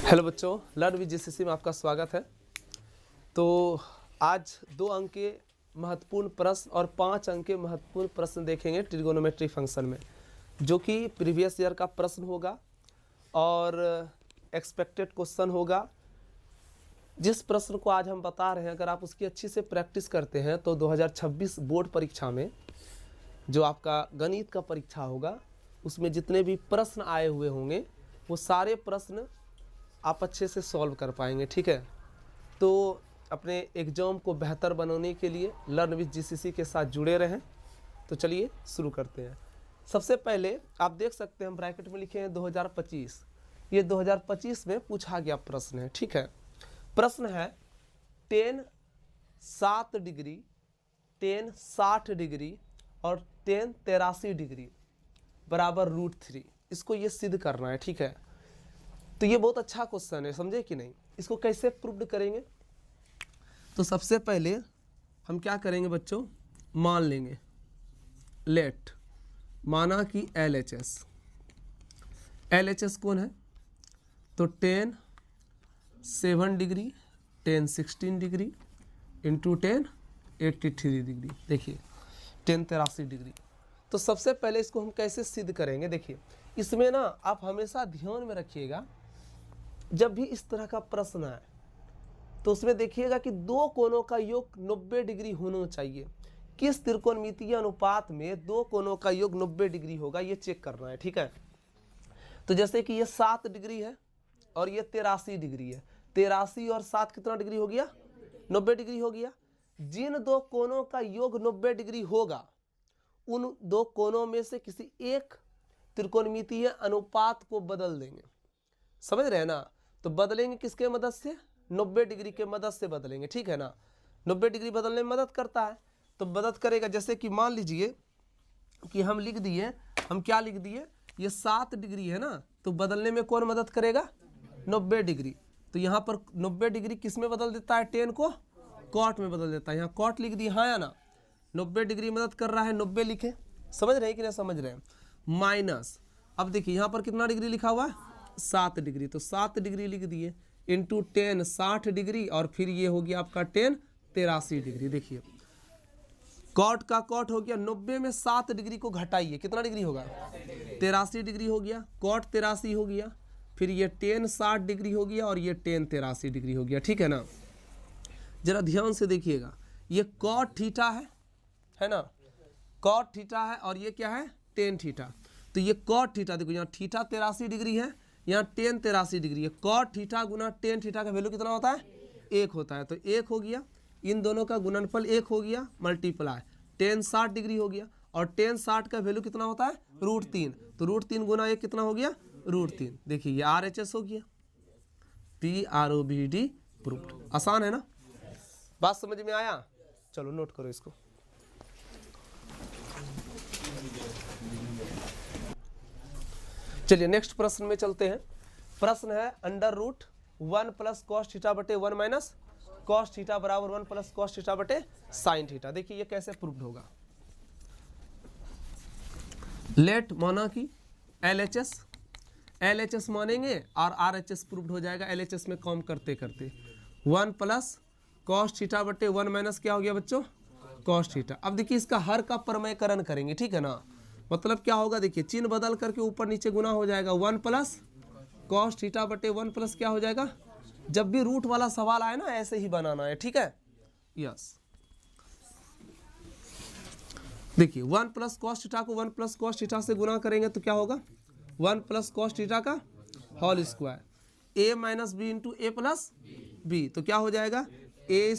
Hello बच्चों, learn with GCC में आपका स्वागत है। तो आज 2 अंक के महत्वपूर्ण प्रश्न और 5 अंक के महत्वपूर्ण प्रश्न देखेंगे ट्रिगोनोमेट्री फंक्शन में, जो कि प्रीवियस ईयर का प्रश्न होगा और एक्सपेक्टेड क्वेश्चन होगा। जिस प्रश्न को आज हम बता रहे हैं, अगर आप उसकी अच्छी से प्रैक्टिस करते हैं तो 2026 बोर्ड परीक्षा में जो आपका गणित का परीक्षा होगा, उसमें जितने भी प्रश्न आए हुए होंगे वो सारे प्रश्न आप अच्छे से सॉल्व कर पाएंगे। ठीक है, तो अपने एग्जाम को बेहतर बनाने के लिए लर्न विद जीसीसी के साथ जुड़े रहें। तो चलिए शुरू करते हैं। सबसे पहले आप देख सकते हैं, हम ब्रैकेट में लिखे हैं 2025। ये 2025 में पूछा गया प्रश्न है। ठीक है, प्रश्न है tan 7 डिग्री, tan 60 डिग्री और tan 83 डिग्री बराबर √3। इसको ये सिद्ध करना है। ठीक है, तो ये बहुत अच्छा क्वेश्चन है, समझे कि नहीं। इसको कैसे प्रूव करेंगे? तो सबसे पहले हम क्या करेंगे बच्चों, मान लेंगे लेट, माना कि LHS कौन है, तो tan 7 degree, tan 16 degree into tan 83 degree. देखिए tan 83 डिग्री। तो सबसे पहले इसको हम कैसे सिद्ध करेंगे, देखिए इसमें ना आप हमेशा ध्यान में रखिएगा, जब भी इस तरह का प्रश्न आए तो उसमें देखिएगा कि 2 कोणों का योग 90 डिग्री होना चाहिए। किस त्रिकोणमितीय अनुपात में 2 कोणों का योग 90 डिग्री होगा, ये चेक करना है। ठीक है, तो जैसे कि ये 7 डिग्री है और ये 83 डिग्री है। 83 और 7 कितना डिग्री हो गया? 90 डिग्री हो गया। जिन 2 कोणों का योग 90 डिग्री होगा, उन 2 कोणों में से किसी एक त्रिकोणमितीय अनुपात को बदल देंगे। समझ रहे हैं ना? तो बदलेंगे किसके मदद से? 90 डिग्री के मदद से बदलेंगे। ठीक है ना, 90 डिग्री बदलने में मदद करता है। तो मदद करेगा, जैसे कि मान लीजिए कि हम लिख दिए, हम क्या लिख दिए, ये 7 डिग्री है ना, तो बदलने में कौन मदद करेगा? 90 डिग्री। तो यहाँ पर 90 डिग्री किस में बदल देता है? tan को cot में बदल देता है। यहाँ cot लिख दिया, हाँ या ना? 90 डिग्री मदद कर रहा है, 90 लिखे। समझ रहे हैं कि नहीं समझ रहे हैं? माइनस, अब देखिए यहाँ पर कितना डिग्री लिखा हुआ है? 7 डिग्री। तो 7 डिग्री लिख दिए इंटू tan 60 डिग्री और फिर ये हो गया आपका tan 83 डिग्री। देखिए कॉट का कॉट हो गया, 90 में 7 डिग्री को घटाइए, कितना डिग्री होगा? 83 डिग्री हो गया। कॉट 83 हो गया, फिर ये tan 60 डिग्री हो गया और ये tan 83 डिग्री हो गया। ठीक है ना, जरा ध्यान से देखिएगा, ये कॉट थीटा है ना, कॉट थीटा है और ये क्या है? tan theta. तो ये कॉट थीटा, देखो यहाँ थीटा 83 डिग्री है, यहाँ tan 83 डिग्री है। कॉट थीटा गुना tan थीटा का वैल्यू कितना होता है? 1 होता है। तो 1 हो गया, इन दोनों का गुणनफल 1 हो गया, मल्टीप्लाई tan 60 डिग्री हो गया और tan 60 का वैल्यू कितना होता है? √3। तो √3 गुना 1 कितना हो गया? √3। देखिए ये RHS हो गया, PROBD प्रूव्ड। आसान है ना? बात समझ में आया? चलो नोट करो इसको। चलिए नेक्स्ट प्रश्न में चलते हैं। प्रश्न है √1 + cos थीटा बटे 1 माइनस cos थीटा बराबर 1 + cos थीटा बटे sin थीटा। देखिए ये कैसे प्रूव्ड होगा। लेट, माना कि LHS मानेंगे और RHS प्रूव्ड हो जाएगा LHS में काम करते करते। 1 + cos थीटा बटे 1 माइनस क्या हो गया बच्चों? cos theta. अब देखिए इसका हर का प्रमेयकरण करेंगे। ठीक है ना, मतलब क्या होगा, देखिए चिन्ह बदल करके ऊपर नीचे गुना हो जाएगा। 1 + cos थीटा बटे 1 + क्या हो जाएगा? जब भी रूट वाला सवाल आए ना, ऐसे ही बनाना है। ठीक है, यस। देखिए 1 + cos थीटा को 1 + cos थीटा से गुना करेंगे तो क्या होगा? 1 + cos थीटा का whole square, a - b into a + b। तो क्या हो जाएगा? a²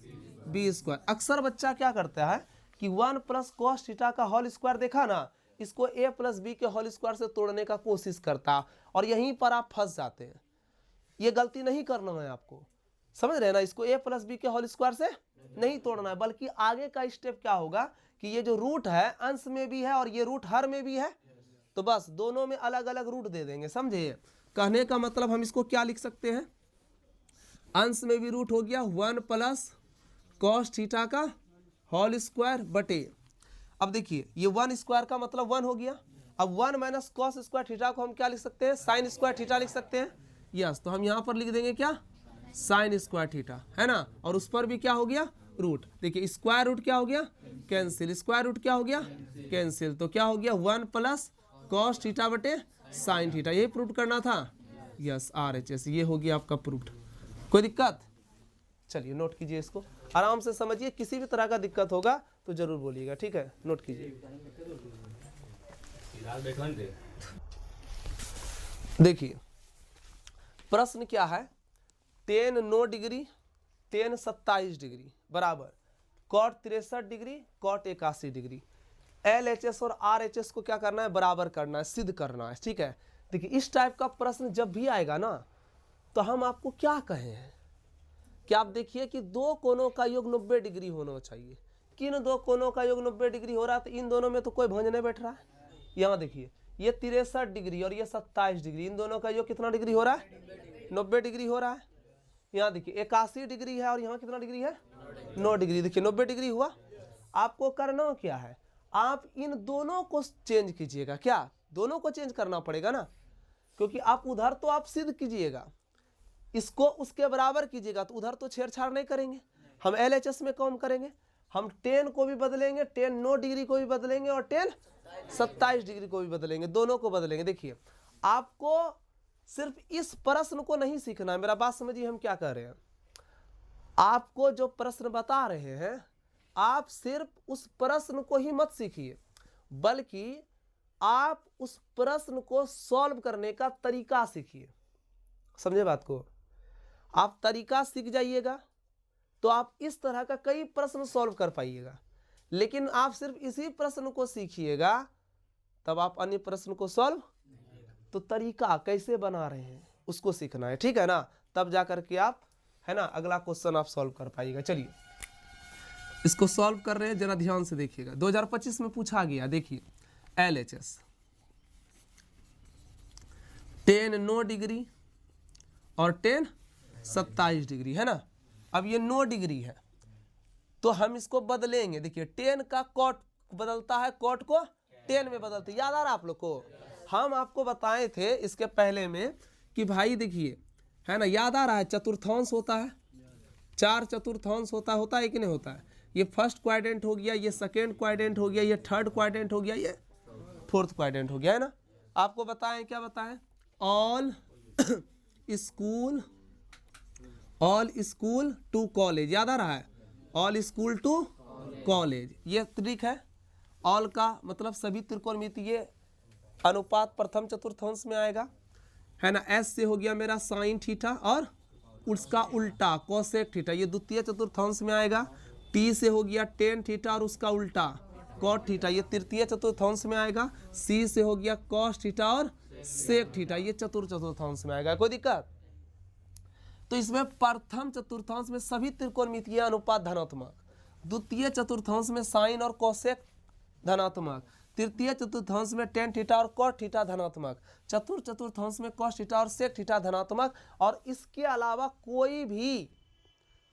- b²। अक्सर बच्चा क्या करता है कि 1 + cos थीटा का होल स्क्वायर देखा ना, इसको a + b के होल स्क्वायर से तोड़ने का कोशिश करता, और यहीं पर आप फंस जाते हैं। ये गलती नहीं करना है आपको, समझ रहे हैं ना? इसको a + b के होल स्क्वायर से नहीं तोड़ना है, बल्कि आगे का स्टेप क्या होगा कि ये जो रूट है अंश में भी है और ये रूट हर में भी है, तो बस दोनों में अलग अलग रूट दे देंगे। समझे? कहने का मतलब हम इसको क्या लिख सकते हैं? अंश में भी रूट हो गया 1 + cos थीटा का होल स्क्वायर बटे, अब देखिए ये 1 स्क्वायर का मतलब 1 हो गया, अब 1 माइनस कॉस स्क्वायर थीटा को हम क्या लिख सकते हैं, साइन स्क्वायर थीटा लिख सकते हैं। यस, तो हम यहाँ पर लिख देंगे क्या, साइन स्क्वायर थीटा, है ना। और उस पर भी क्या हो गया, रूट। देखिए स्क्वायर रूट क्या हो गया, कैंसिल, स्क्वायर रूट क्या हो गया, कैंसिल। तो क्या हो गया 1 प्लस कॉस थीटा बटे साइन थीटा, यही प्रूव करना था। यस, RHS, ये हो गया आपका प्रूव्ड। कोई दिक्कत, चलिए नोट कीजिए इसको, आराम से समझिए, किसी भी तरह का दिक्कत होगा तो जरूर बोलिएगा, ठीक है। नोट कीजिए। देखिए प्रश्न क्या है, tan 9 डिग्री tan 27 डिग्री बराबर cot 63 degree cot 81 degree. LHS और RHS को क्या करना है, बराबर करना है, सिद्ध करना है, ठीक है। देखिए इस टाइप का प्रश्न जब भी आएगा ना, तो हम आपको क्या कहे हैं कि आप देखिए कि दो कोनों का योग 90 डिग्री होना चाहिए। किन दो कोनों का योग 90 डिग्री हो रहा है, तो इन दोनों में तो कोई भंज नहीं बैठ रहा है। यहाँ देखिए ये 63 डिग्री और ये 27 डिग्री, इन दोनों का योग कितना डिग्री हो रहा है, 90 डिग्री हो रहा है। यहाँ देखिए 81 डिग्री है और यहाँ कितना डिग्री है, 9 डिग्री। देखिए 90 डिग्री हुआ। आपको करना क्या है, आप इन दोनों को चेंज कीजिएगा। क्या, दोनों को चेंज करना पड़ेगा ना, क्योंकि आप उधर तो आप सिद्ध कीजिएगा, इसको उसके बराबर कीजिएगा, तो उधर तो छेड़छाड़ नहीं करेंगे। हम LHS में कौन करेंगे, हम tan को भी बदलेंगे, tan 9 डिग्री को भी बदलेंगे और tan 27 डिग्री को भी बदलेंगे, दोनों को बदलेंगे। देखिए आपको सिर्फ इस प्रश्न को नहीं सीखना है, मेरा बात समझिए हम क्या कह रहे हैं। आपको जो प्रश्न बता रहे हैं, आप सिर्फ उस प्रश्न को ही मत सीखिए, बल्कि आप उस प्रश्न को सॉल्व करने का तरीका सीखिए। समझे बात को, आप तरीका सीख जाइएगा तो आप इस तरह का कई प्रश्न सॉल्व कर पाइएगा। लेकिन आप सिर्फ इसी प्रश्न को सीखिएगा तब आप अन्य प्रश्न को सॉल्व, तो तरीका कैसे बना रहे हैं उसको सीखना है, ठीक है ना। तब जाकर के आप, है ना, अगला क्वेश्चन आप सॉल्व कर पाइएगा। चलिए इसको सॉल्व कर रहे हैं, जरा ध्यान से देखिएगा। 2025 में पूछा गया, देखिए LHS tan 9 डिग्री और tan 27 डिग्री, है ना। अब ये 9 डिग्री है तो हम इसको बदलेंगे। देखिए tan का cot बदलता है, cot को tan में बदलते, याद आ रहा आप लोग को, हम आपको बताए थे इसके पहले में कि भाई देखिए, है ना, याद आ रहा है, चतुर्थांश होता है, 4 चतुर्थांश होता है कि नहीं होता है। ये फर्स्ट क्वाड्रेंट हो गया, ये सेकेंड क्वाड्रेंट हो गया, ये थर्ड क्वाड्रेंट हो गया, ये फोर्थ क्वाड्रेंट हो गया, है ना। आपको बताएं, क्या बताएं, ऑल स्कूल टू कॉलेज, याद आ रहा है, ऑल स्कूल टू कॉलेज, ये ट्रिक है। ऑल का मतलब सभी त्रिकोणमितीय अनुपात प्रथम चतुर्थांश में आएगा, है ना। S से हो गया मेरा साइन थीटा और उसका उल्टा कोसेक थीटा, ये द्वितीय चतुर्थांश में आएगा। T से हो गया टेन थीटा और उसका उल्टा कॉट थीटा, ये तृतीय चतुर्थांश में आएगा। C से हो गया कॉस थीटा और सेक थीटा, ये चतुर्थांश में आएगा। कोई दिक्कत, तो इसमें प्रथम चतुर्थांश में सभी त्रिकोणमितीय अनुपात धनात्मक, द्वितीय चतुर्थांश में साइन और कोसेक धनात्मक, तृतीय चतुर्थांश में टेन थीटा और कॉट थीटा धनात्मक, चतुर्थांश में कॉस थीटा और सेक थीटा धनात्मक, और इसके अलावा कोई भी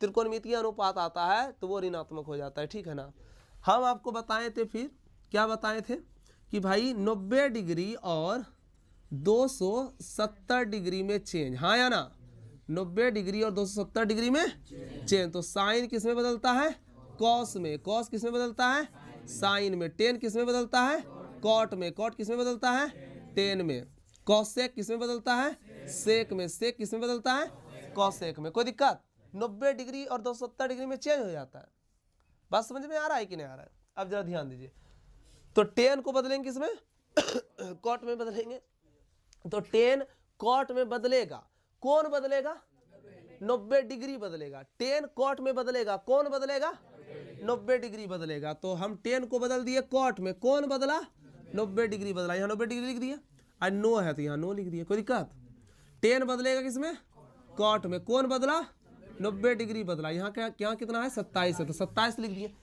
त्रिकोणमितीय अनुपात आता है तो वो ऋणात्मक हो जाता है, ठीक है ना। हम आपको बताए थे, फिर क्या बताए थे कि भाई 90 डिग्री और 270 डिग्री में चेंज, हाँ या ना, 90 डिग्री और 270 डिग्री में चेंज। तो साइन किस में बदलता है, कॉस में, कॉस किस में बदलता है, साइन में, टेन किस में बदलता है, कॉट में, कॉट किस में बदलता है, टेन में, कॉसेक किस में बदलता है, सेक में, सेक किस में बदलता है, कॉसेक में। कोई दिक्कत, 90 डिग्री और 270 डिग्री में चेंज हो जाता है। बात समझ में आ रहा है कि नहीं आ रहा है, अब जरा ध्यान दीजिए। तो टेन को बदलेंगे किसमें, कॉट में बदलेंगे, तो टेन कॉट में बदलेगा, कौन बदलेगा, 90 डिग्री बदलेगा। टेन कॉट में बदलेगा, कौन बदलेगा, 90 डिग्री बदलेगा। तो हम टेन को बदल दिए कॉट में, कौन बदला, 90 डिग्री बदला, यहाँ 90 डिग्री लिख दिया, और 9 है तो यहाँ 9 लिख दिया। कोई दिक्कत, टेन बदलेगा किसमें, कॉट में, कौन बदला, 90 डिग्री बदला, यहाँ क्या, यहाँ कितना है, 27 है, तो 27 लिख दिए।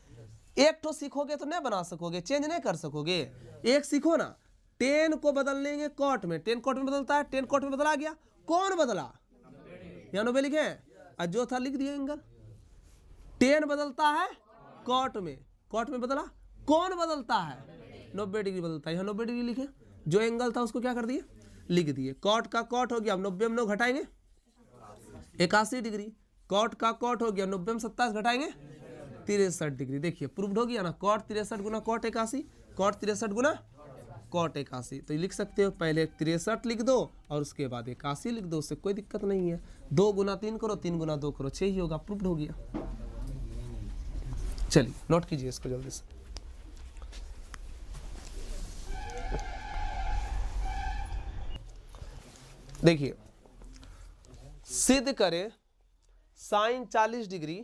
एक तो सीखोगे तो नहीं बना सकोगे, चेंज नहीं कर सकोगे, एक सीखो ना। टेन को बदल लेंगे कॉट में, टेन कॉट में बदलता है, टेन कॉट में बदला गया, कौन बदला, यहाँ 90 लिखे, और जो था लिख दिए एंगल। टेन बदलता है कॉट में, कॉट में बदला, कौन बदलता है, 90 डिग्री बदलता है, यहाँ 90 डिग्री लिखे। जो एंगल था उसको क्या कर दिए, लिख दिए। कॉट का कॉट हो गया, अब 90 में 9 घटाएंगे 81 डिग्री। कॉट का कॉट हो गया, 90 में 27 घटाएंगे 63 डिग्री। देखिए प्रूव्ड हो गया ना, कॉट 63 गुना कॉट 81, कॉट 63 गुना कॉट 81। तो ये लिख सकते हो, पहले 63 लिख दो और उसके बाद 81 लिख दो, उससे कोई दिक्कत नहीं है। 2 गुना 3 करो, 3 गुना 2 करो, 6 ही होगा, प्रूव्ड हो गया। चलिए नोट कीजिए इसको जल्दी से। देखिए सिद्ध करें sine 40 degree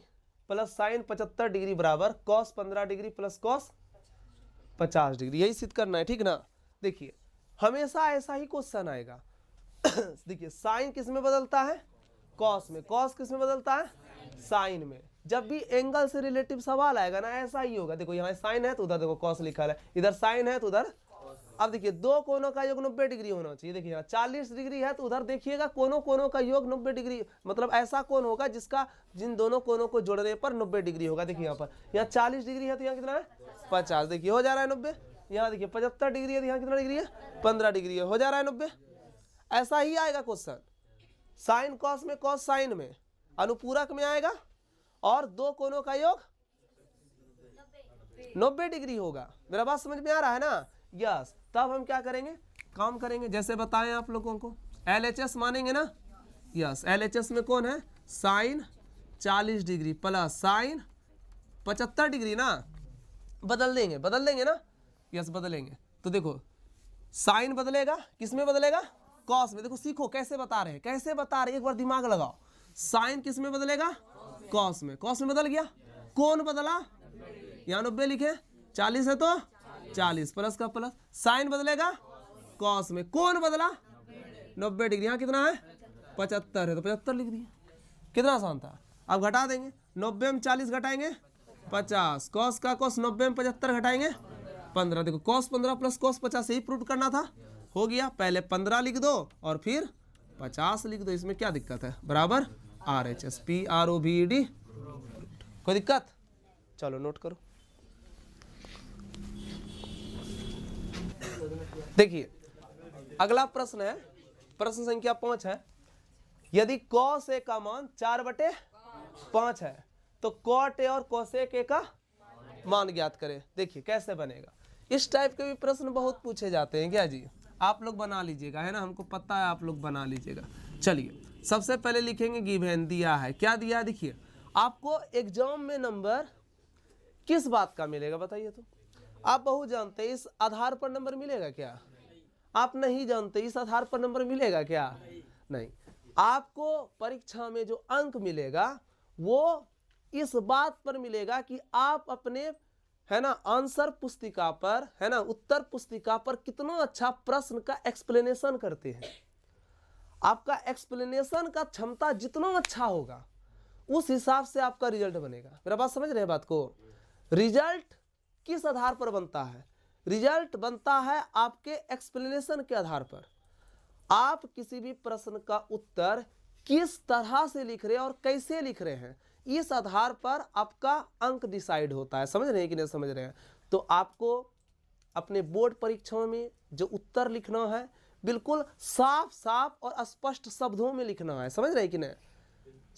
plus sine 75 degree बराबर cos 15 degree plus cos 50 degree, यही सिद्ध करना है, ठीक ना। देखिए हमेशा ऐसा ही क्वेश्चन आएगा। देखिए साइन किस में बदलता है, कॉस में, कॉस किस में बदलता है, साइन में। जब भी एंगल से रिलेटिव सवाल आएगा ना ऐसा ही होगा। देखो यहाँ साइन है तो उधर देखो कॉस लिखा है, इधर साइन है तो उधर। अब देखिए दो कोनों का योग 90 डिग्री होना चाहिए। देखिए यहाँ 40 डिग्री है तो उधर देखिएगा कोनों कोनों का योग 90 डिग्री, मतलब ऐसा कोण होगा जिसका जिन दोनों कोनों को जोड़ने पर 90 डिग्री होगा। देखिए यहाँ पर, यहाँ 40 डिग्री है तो यहाँ कितना है 50, देखिए हो जा रहा है 90। यहाँ देखिए 75 डिग्री है तो यहाँ कितना डिग्री है 15 डिग्री है, हो जा रहा है 90। ऐसा ही आएगा क्वेश्चन, साइन कॉस में, कॉस साइन में, अनुपूरक में आएगा और दो कोनों का योग 90 डिग्री होगा। मेरा बात समझ में आ रहा है ना, यस। तब हम क्या करेंगे, काम करेंगे जैसे बताएं आप लोगों को, LHS मानेंगे ना, यस। LHS में कौन है, sine 40 degree plus sine 75 degree ना, बदल देंगे ना, यस बदलेंगे। तो देखो साइन बदलेगा, किस में बदलेगा, कॉस में। देखो सीखो कैसे बता रहे हैं, कैसे बता रहे हैं, एक बार दिमाग लगाओ। साइन किस में बदलेगा, कॉस में, कॉस में बदल गया। कौन बदला, यहाँ 90 लिखे, 40 है तो 40 प्लस का प्लस, साइन बदलेगा कॉस में, कौन बदला 90 डिग्री, यहाँ कितना है 75 है तो 75 लिख दिया। कितना आसान था। अब घटा देंगे, 90 में 40 घटाएंगे 50, कॉस का कॉस 90 में 75 घटाएंगे 15। देखो कॉस 15 प्लस कॉस 50 यही प्रूव करना था, हो गया। पहले 15 लिख दो और फिर 50 लिख दो, इसमें क्या दिक्कत है, बराबर RHS PROVED। कोई दिक्कत, चलो नोट करो। देखिए अगला प्रश्न है, प्रश्न संख्या 5 है। यदि cos A का मान 4/5 है तो cot A और cosec A का मान ज्ञात करें। देखिए कैसे बनेगा, इस टाइप के भी प्रश्न बहुत पूछे जाते हैं क्या जी, आप लोग बना लीजिएगा, है ना, हमको पता है आप लोग बना लीजिएगा। चलिए सबसे पहले लिखेंगे गिवन दिया है, क्या दिया है। देखिए आपको एग्जाम में नंबर किस बात का मिलेगा बताइए तो। आप बहुत जानते हैं इस आधार पर नंबर मिलेगा क्या, आप नहीं जानते इस आधार पर नंबर मिलेगा क्या, नहीं। आपको परीक्षा में जो अंक मिलेगा वो इस बात पर मिलेगा कि आप अपने, है ना, आंसर पुस्तिका पर, है ना, उत्तर पुस्तिका पर कितना अच्छा प्रश्न का एक्सप्लेनेशन करते हैं। आपका एक्सप्लेनेशन का क्षमता जितना अच्छा होगा उस हिसाब से आपका रिजल्ट बनेगा। मेरा बात समझ रहे हैं बात को। रिजल्ट किस आधार पर बनता है, रिजल्ट बनता है आपके एक्सप्लेनेशन के आधार पर। आप किसी भी प्रश्न का उत्तर किस तरह से लिख रहे हैं और कैसे लिख रहे हैं, इस आधार पर आपका अंक डिसाइड होता है। समझ रहे हैं कि नहीं समझ रहे हैं। तो आपको अपने बोर्ड परीक्षाओं में जो उत्तर लिखना है बिल्कुल साफ साफ और स्पष्ट शब्दों में लिखना है। समझ रहे हैं कि नहीं,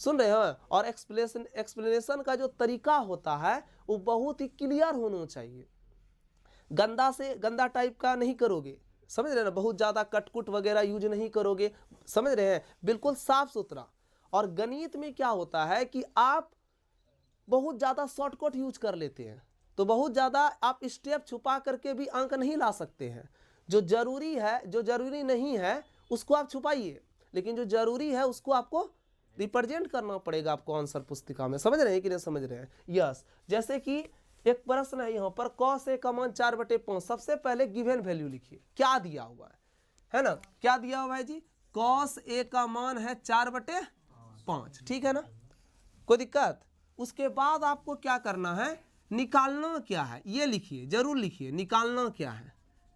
सुन रहे हैं। और एक्सप्लेनेशन का जो तरीका होता है वो बहुत ही क्लियर होना चाहिए, गंदा से गंदा टाइप का नहीं करोगे, समझ रहे हैं ना, बहुत ज़्यादा कटकुट वगैरह यूज नहीं करोगे, समझ रहे हैं, बिल्कुल साफ सुथरा। और गणित में क्या होता है कि आप बहुत ज़्यादा शॉर्टकट यूज कर लेते हैं, तो बहुत ज़्यादा आप स्टेप छुपा करके भी अंक नहीं ला सकते हैं। जो जरूरी है, जो जरूरी नहीं है उसको आप छुपाइए, लेकिन जो जरूरी है उसको आपको रिप्रेजेंट करना पड़ेगा आपको आंसर पुस्तिका में। समझ रहे हैं कि नहीं समझ रहे हैं, यस। जैसे कि एक प्रश्न है यहाँ पर, cos A का मान 4/5। सबसे पहले गिवन वैल्यू लिखिए, क्या दिया हुआ है ना, क्या दिया हुआ है जी, cos A का मान है 4/5, ठीक है ना, कोई दिक्कत। उसके बाद आपको क्या करना है, निकालना क्या है ये लिखिए, जरूर लिखिए, निकालना क्या है,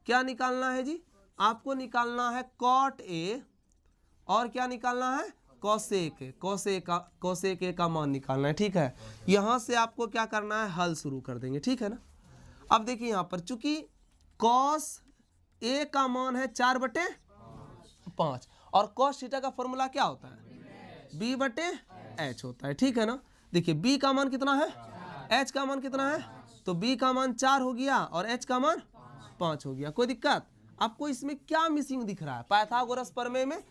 क्या निकालना है जी, आपको निकालना है cot A और क्या निकालना है cosec A का मान निकालना है, ठीक है। यहाँ से आपको क्या करना है, हल शुरू कर देंगे, ठीक है ना। अब देखिए यहाँ पर चूंकि cos ए का मान है 4/5 और cos थीटा का फॉर्मूला क्या होता है? B/H होता है, ठीक है ना। देखिए B का मान कितना है, H का मान कितना है, तो B का मान 4 हो गया और H का मान 5 हो गया। कोई दिक्कत? आपको इसमें क्या मिसिंग दिख रहा है? पाइथागोरस प्रमेय में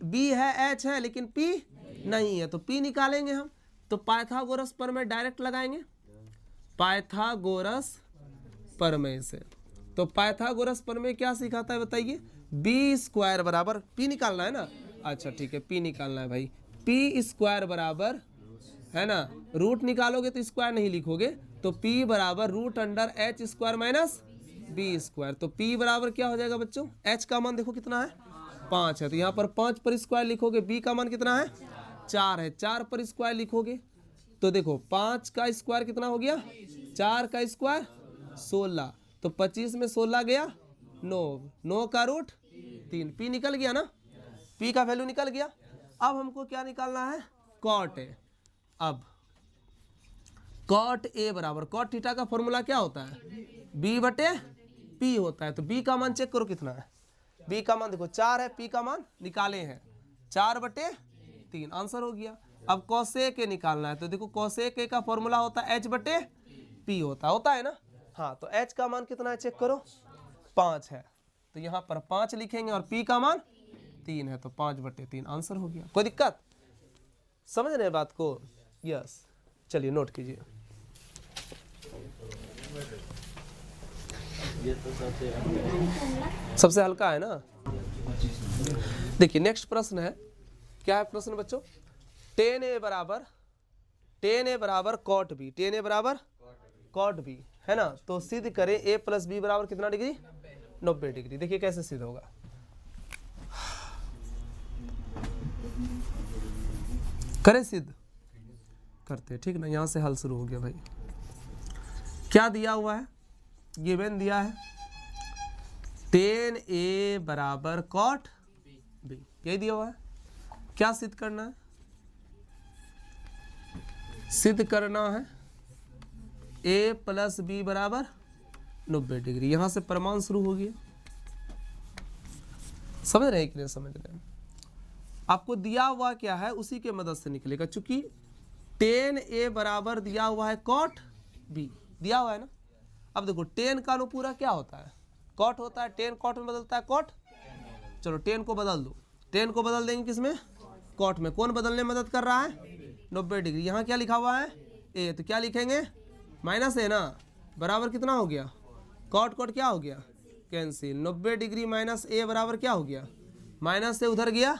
B है, H है, लेकिन P नहीं है, तो P निकालेंगे हम। तो पाइथागोरस प्रमेय डायरेक्ट लगाएंगे पाइथागोरस प्रमेय से। तो पाइथागोरस प्रमेय क्या सिखाता है बताइए? B² बराबर, P निकालना है ना, अच्छा ठीक है, P निकालना है भाई। P² बराबर है ना, रूट निकालोगे तो स्क्वायर नहीं लिखोगे, तो P बराबर √H² माइनस B²। तो P बराबर क्या हो जाएगा बच्चों? H का मान देखो कितना है, 5 है, तो यहाँ पर 5 पर स्क्वायर लिखोगे। B का मान कितना है, 4 है, 4 पर स्क्वायर लिखोगे तो देखो 5 का स्क्वायर कितना हो गया, 4 का स्क्वायर 16, तो 25 में 16 गया 9, 9 का रूट 3। P निकल गया ना, P का वैल्यू निकल गया। अब हमको क्या निकालना है? Cot A। अब कॉट A बराबर, कॉट थीटा का फॉर्मूला क्या होता है? B/P होता है। तो B का मान चेक करो कितना है, B का मान देखो 4 है, P का मान निकाले हैं 4/3, आंसर हो गया। अब cosec A निकालना है, तो देखो cosec A का फॉर्मूला होता है H/P होता है ना। हाँ, तो H का मान कितना है चेक करो, 5 है, तो यहाँ पर 5 लिखेंगे और P का मान 3 है, तो 5/3 आंसर हो गया। कोई दिक्कत? समझ रहे बात को? यस, चलिए नोट कीजिए। सबसे हल्का है ना। देखिए नेक्स्ट प्रश्न है, क्या है प्रश्न बच्चों? tan A बराबर cot B, tan A बराबर cot B है ना। तो सिद्ध करें A + B बराबर कितना डिग्री, 90 डिग्री। देखिए कैसे सिद्ध होगा। करें सिद्ध, करते, ठीक ना। यहाँ से हल शुरू हो गया भाई। क्या दिया हुआ है, गिवन दिया है tan A बराबर cot B, यही दिया हुआ है। क्या सिद्ध करना है? सिद्ध करना है A + B बराबर 90 डिग्री। यहां से प्रमाण शुरू हो गया। समझ रहे हैं कि नहीं समझ रहे हैं? आपको दिया हुआ क्या है उसी के मदद से निकलेगा, चूंकि tan A बराबर दिया हुआ है cot B, दिया हुआ है ना। अब देखो tan का लो पूरा क्या होता है, cot होता है, tan cot में बदलता है cot। चलो tan को बदल दो, tan को बदल देंगे किसमें, cot में। कौन बदलने में मदद कर रहा है, 90 डिग्री। यहाँ क्या लिखा हुआ है A, तो क्या लिखेंगे -A ना, बराबर कितना हो गया, cot क्या हो गया, कैंसिल। 90 डिग्री -A बराबर क्या हो गया, -A उधर गया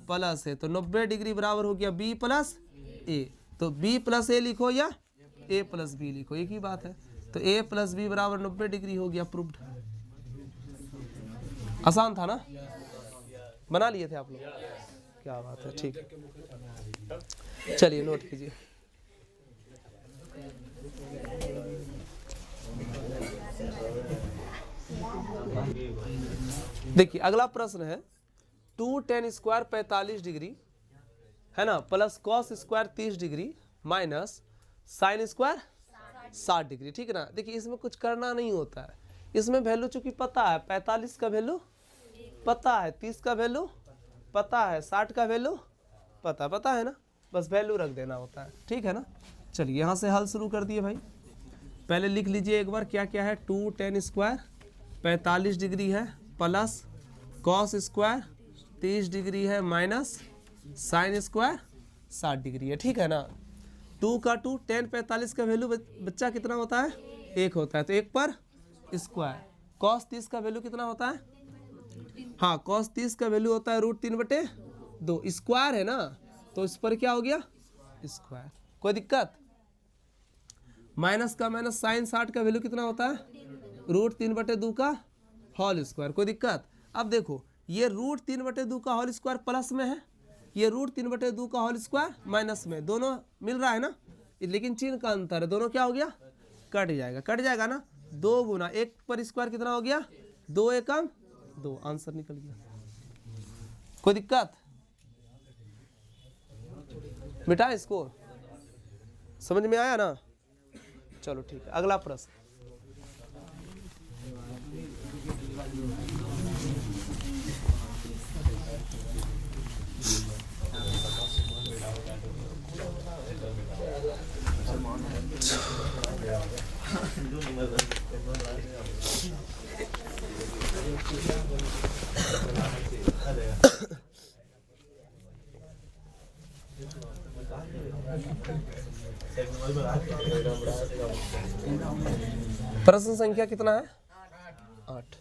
+A, तो 90 डिग्री बराबर हो गया B + A। तो B + A लिखो या A + B लिखो, एक ही बात है। तो A + B बराबर 90 डिग्री हो गया, प्रूव्ड। आसान था ना, बना लिए थे आप लोग, क्या बात है, ठीक। चलिए नोट कीजिए। देखिए अगला प्रश्न है 2 tan² 45 डिग्री है ना, plus cos² 30 degree minus sin² 60 degree, ठीक है ना। देखिए इसमें कुछ करना नहीं होता है, इसमें वैल्यू चूंकि पता है, 45 का वैल्यू पता है, 30 का वैल्यू पता है, 60 का वैल्यू पता है ना, बस वैल्यू रख देना होता है, ठीक है ना। चलिए यहाँ से हल शुरू कर दिए भाई। पहले लिख लीजिए एक बार क्या क्या है। 2 tan² 45 डिग्री है, प्लस cos² 30 डिग्री है, माइनस sin² 60 डिग्री है, ठीक है ना। 2 का 2, tan 45 का वैल्यू बच्चा कितना होता है, 1 होता है, तो 1 पर स्क्वायर। cos 30 का वैल्यू कितना होता है, हाँ cos 30 का वैल्यू होता है √3/2, स्क्वायर है ना, तो इस पर क्या हो गया स्क्वायर। कोई दिक्कत? माइनस का माइनस, sin 60 का वैल्यू कितना होता है √3/2 का होल स्क्वायर। कोई दिक्कत? अब देखो ये √3/2 का होल स्क्वायर प्लस में है, ये √3/2 का होल स्क्वायर माइनस में, दोनों मिल रहा है ना, लेकिन चिन्ह का अंतर है, दोनों क्या हो गया, कट जाएगा ना। 2 गुना 1 पर स्क्वायर कितना हो गया, 2 एकम 2, आंसर निकल गया। कोई दिक्कत? बेटा इसको समझ में आया ना? चलो ठीक है, अगला प्रश्न। प्रश्न संख्या कितना है? 8।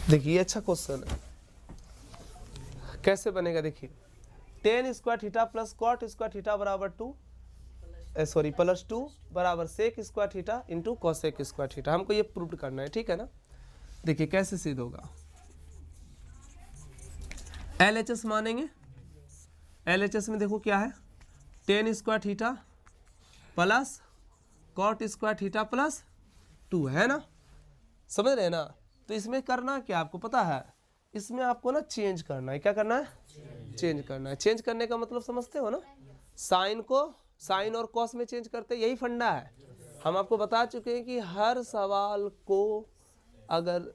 देखिए अच्छा क्वेश्चन है, कैसे बनेगा देखिए। Tan square theta plus cot square theta बराबर प्लस 2 बराबर sec square theta into cosec square theta. हमको ये प्रूव करना है, ठीक है ना। देखिए कैसे सिद्ध होगा। LHS मानेंगे। LHS में देखो क्या है, tan square theta plus cot square theta plus 2 है ना, समझ रहे हैं ना। तो इसमें करना क्या आपको पता है, इसमें आपको ना चेंज करना है। क्या करना है? चेंज करना है। चेंज करने का मतलब समझते हो ना, साइन को साइन और कॉस में चेंज करते, यही फंडा है। हम आपको बता चुके हैं कि हर सवाल को अगर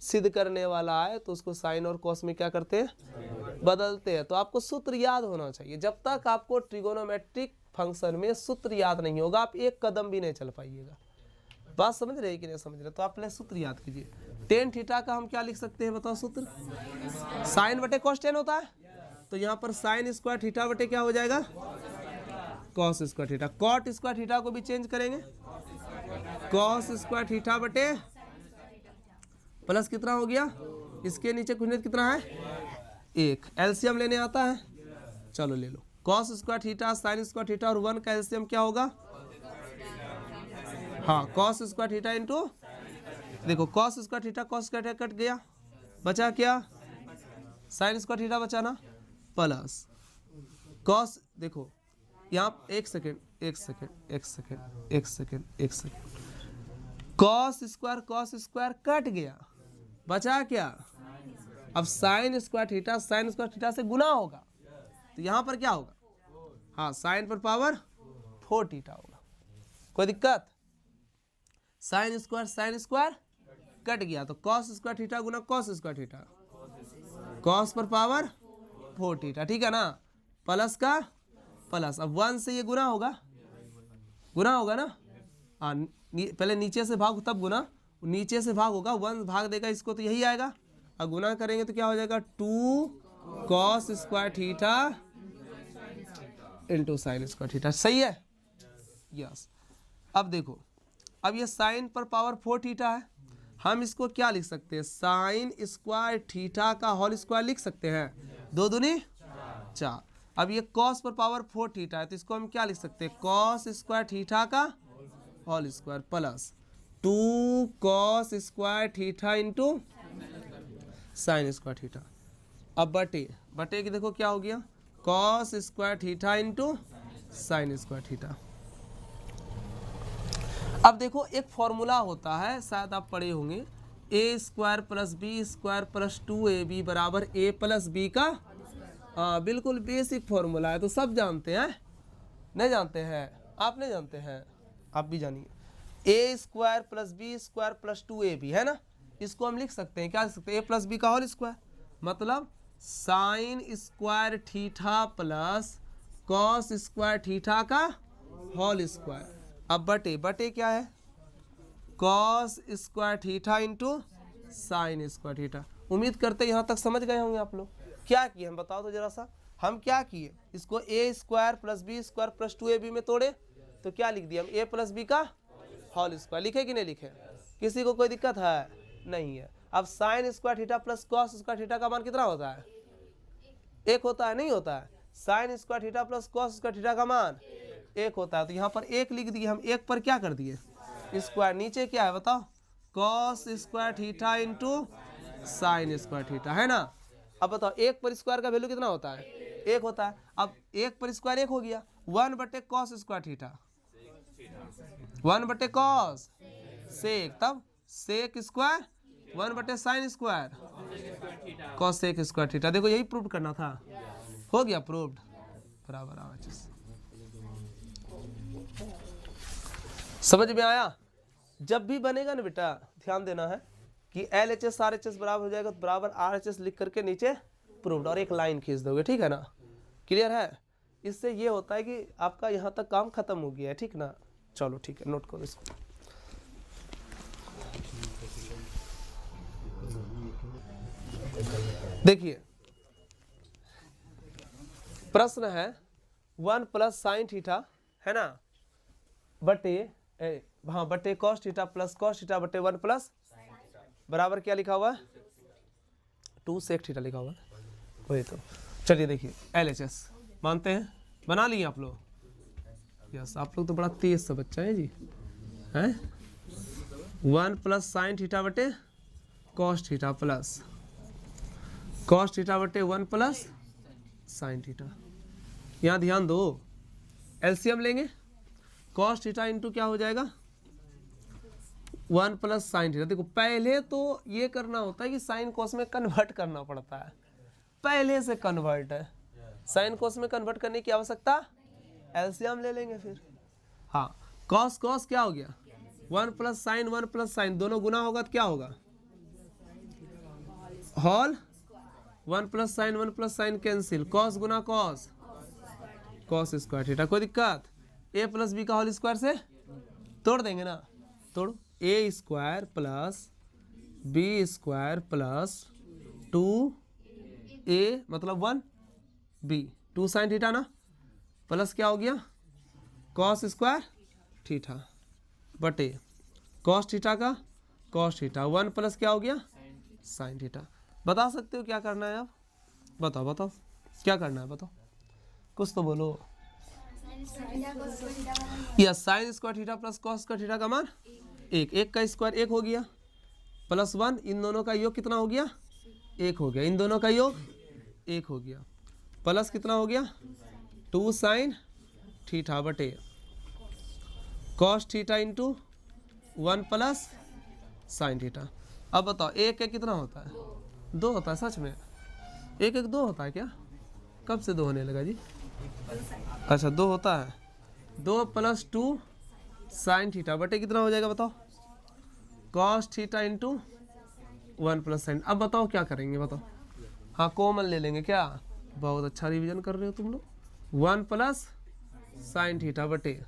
सिद्ध करने वाला है तो उसको साइन और कॉस में क्या करते हैं, बदलते हैं। तो आपको सूत्र याद होना चाहिए। जब तक आपको ट्रिगोनोमेट्रिक फंक्शन में सूत्र याद नहीं होगा, आप एक कदम भी नहीं चल पाइएगा। बात समझ रहे हैं कि नहीं समझ रहे? तो आप पहले सूत्र याद कीजिए। टेन थीटा का हम क्या लिख सकते हैं बताओ सूत्र, साइन बटे कॉस टेन होता है। तो यहाँ पर साइन स्क्वायर थीटा बटे क्या हो जाएगा, cos square theta. Cot square theta को भी चेंज करेंगे, कॉस स्क्वायर थीटा बटे प्लस कितना हो गया, इसके नीचे गुणित कितना है 1। एलसीएम लेने आता है, चलो ले लो। Cos square theta sine square theta और 1 का एलसीएम क्या होगा, हाँ कॉस स्क्वायर थीटा इंटू, देखो cos square theta cos square theta cut गया, बचा क्या साइन स्क्वायर थीटा बचा ना, प्लस कॉस। देखो यहाँ एक सेकेंड कॉस स्क्वायर कट गया, बचा क्या, अब साइन स्क्वायर थीटा से गुना होगा। तो यहाँ पर क्या होगा, हाँ साइन पर पावर 4 थीटा होगा। कोई दिक्कत, साइन स्क्वायर कट गया तो कॉस स्क्वायर थीटा गुना कॉस स्क्वायर थीटा, कॉस पर पावर 4 थीटा, ठीक है ना। प्लस का प्लस, अब 1 से ये गुना होगा ना, हाँ पहले नीचे से भाग तब गुना, नीचे से भाग होगा, 1 भाग देगा इसको तो यही आएगा, और गुना करेंगे तो क्या हो जाएगा 2 cos square theta into sine square theta. सही है, यस। अब देखो, अब ये साइन पर पावर 4 थीटा है, हम इसको क्या लिख सकते हैं, साइन स्क्वायर थीटा का होल स्क्वायर लिख सकते हैं, 2 दूनी 4। अब ये कॉस पर पावर 4 थीटा है तो इसको हम क्या लिख सकते हैं, कॉस स्क्वायर थीटा का whole square plus 2 cos square theta into sine square theta. अब बटे की देखो क्या हो गया, cos square theta into sine square theta. अब देखो एक फॉर्मूला होता है, शायद आप पढ़े होंगे, A square plus B square plus 2ab बराबर a प्लस बी का, हाँ बिल्कुल बेसिक फॉर्मूला है, तो सब जानते हैं, नहीं जानते हैं आप, नहीं जानते हैं आप भी जानिए। A square plus B square plus 2ab है ना, इसको हम लिख सकते हैं, क्या लिख सकते हैं, ए प्लस बी का होल स्क्वायर, मतलब sign square theta plus cos square theta का होल स्क्वायर। अब बटे क्या है, cos square theta into sine square theta. उम्मीद करते यहाँ तक समझ गए होंगे आप लोग। क्या किए हम बताओ तो जरा सा, हम क्या किए, इसको A square plus B square plus 2ab में तोड़े तो क्या लिख दिया हम, ए प्लस बी का होल स्क्वायर। लिखे कि नहीं लिखे, किसी को कोई दिक्कत है, नहीं है। अब sign square theta plus cos square theta का मान कितना होता है, 1 होता है, नहीं होता है। Sign square theta plus cos square theta का मान 1 होता है, तो यहाँ पर 1 लिख दिए हम, 1 पर क्या कर दिए स्क्वायर, नीचे क्या है बताओ, cos square theta into sine square theta, है ना। अब बताओ 1 पर स्क्वायर का वैल्यू कितना होता है, 1 होता है। अब 1 पर स्क्वायर 1 हो गया, 1 बटे कॉस स्क्वायर थीटा, 1 बटे कॉस सेक, तब सेक स्क्वायर 1 बटे sine square cos sec square theta. देखो यही प्रूव करना था, हो गया प्रूव्ड, बराबर आवाज। समझ में आया, जब भी बनेगा ना बेटा ध्यान देना है कि LHS RHS बराबर हो जाएगा तो बराबर RHS लिख करके नीचे प्रूव्ड और एक लाइन खींच दोगे, ठीक है ना, क्लियर है। इससे ये होता है कि आपका यहाँ तक काम खत्म हो गया है, ठीक ना। चलो ठीक है, नोट करो इसको। देखिए प्रश्न है 1 प्लस साइन थीटा है ना बटे हाँ बटे cos theta plus cos theta बटे 1 प्लस बराबर क्या लिखा हुआ है 2 सेक थीटा लिखा हुआ है वही तो। चलिए देखिए LHS मानते हैं, बना लिए आप लोग, यस आप लोग तो बड़ा तेज सा बच्चा है जी, हैं 1 प्लस साइन थीटा बटे cos theta plus cos theta बटे 1 प्लस साइन थीटा। यहाँ ध्यान दो एलसीएम लेंगे, कॉस थीटा इंटू क्या हो जाएगा 1 प्लस साइन थीटा। देखो पहले तो ये करना होता है कि साइन कॉस में कन्वर्ट करना पड़ता है, पहले से कन्वर्ट है, साइन कॉस में कन्वर्ट करने की आवश्यकता, एलसीएम ले लेंगे फिर। हाँ कॉस कॉस क्या हो गया 1 प्लस साइन दोनों गुना होगा तो क्या होगा whole 1 plus sine cancel, cos गुना कॉस कॉस स्क्वायर थीटा। कोई दिक्कत, a प्लस बी का होल स्क्वायर से तोड़ देंगे ना, तोड़ो a square plus B square plus 2a मतलब 1b 2 साइन थीटा ना प्लस क्या हो गया कॉस स्क्वायर थीटा बटे कॉस थीटा का कॉस थीटा 1 प्लस क्या हो गया साइन थीटा। बता सकते हो क्या करना है आप, बताओ बताओ क्या करना है बताओ, कुछ तो बोलो। Yes sign square theta plus cos square theta का मान 1, 1 का स्क्वायर 1 हो गया प्लस 1, इन दोनों का योग कितना हो गया 1 हो गया, इन दोनों का योग 1 हो गया प्लस कितना हो गया 2 साइन थीटा बटे cos theta into 1 plus sine theta. अब बताओ 1 कितना होता है 2 होता है, सच में 1 2 होता है क्या, कब से 2 होने लगा जी, अच्छा 2 होता है, 2 प्लस 2 साइन थीटा बटे कितना हो जाएगा बताओ cos theta into 1 plus sign. अब बताओ क्या करेंगे बताओ, हाँ कॉमन ले लेंगे क्या, बहुत अच्छा रिवीजन कर रहे हो तुम लोग। 1 प्लस साइन थीटा बटे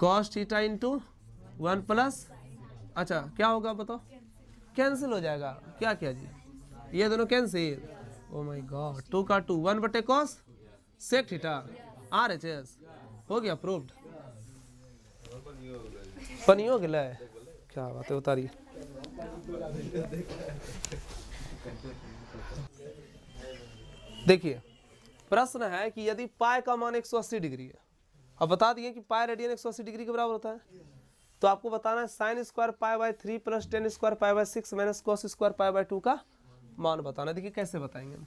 कॉस थीटा इंटू 1 प्लस, अच्छा क्या होगा बताओ कैंसिल हो जाएगा, क्या क्या जी ये दोनों कैंसिल, ओ माय गॉड 2 का 2 1 बटे कॉस सेक थीटा RHS हो गया प्रूव्ड। फनी हो गया क्या बात है, उतारिए। देखिए प्रश्न है कि यदि पाई का मान 180 डिग्री है, अब बता दिए कि पाई रेडियन 180 डिग्री के बराबर होता है, तो आपको बताना है sine square pi by 3 plus ten square pi by 6 minus cos square pi by 2 का मान बताना। देखिए कैसे बताएंगे हम,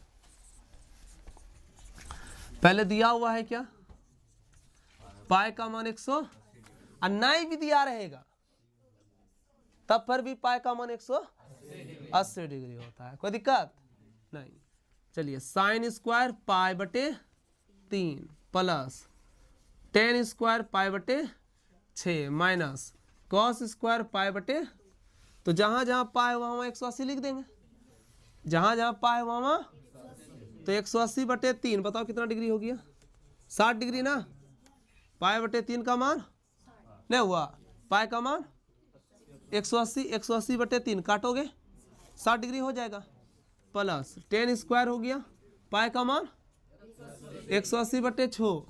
पहले दिया हुआ है क्या पाई का मान 100 और नहीं भी दिया रहेगा तब पर भी पाई का मान 180 डिग्री होता है, कोई दिक्कत नहीं। चलिए साइन स्क्वायर पाई बटे 3 प्लस टेन स्क्वायर पाई बटे 6 माइनस कॉस स्क्वायर पाई बटे, तो जहां जहां पाई वहां 180 लिख देंगे, जहां जहां पाई वहां तो 180 बटे 3 बताओ कितना डिग्री हो गया 60 डिग्री ना, पाई बटे 3 का मान नहीं हुआ, पाई का मान 180 180 बटे 3 काटोगे 60 डिग्री हो जाएगा, प्लस टेन स्क्वायर हो गया पाई का मान 180 बटे 6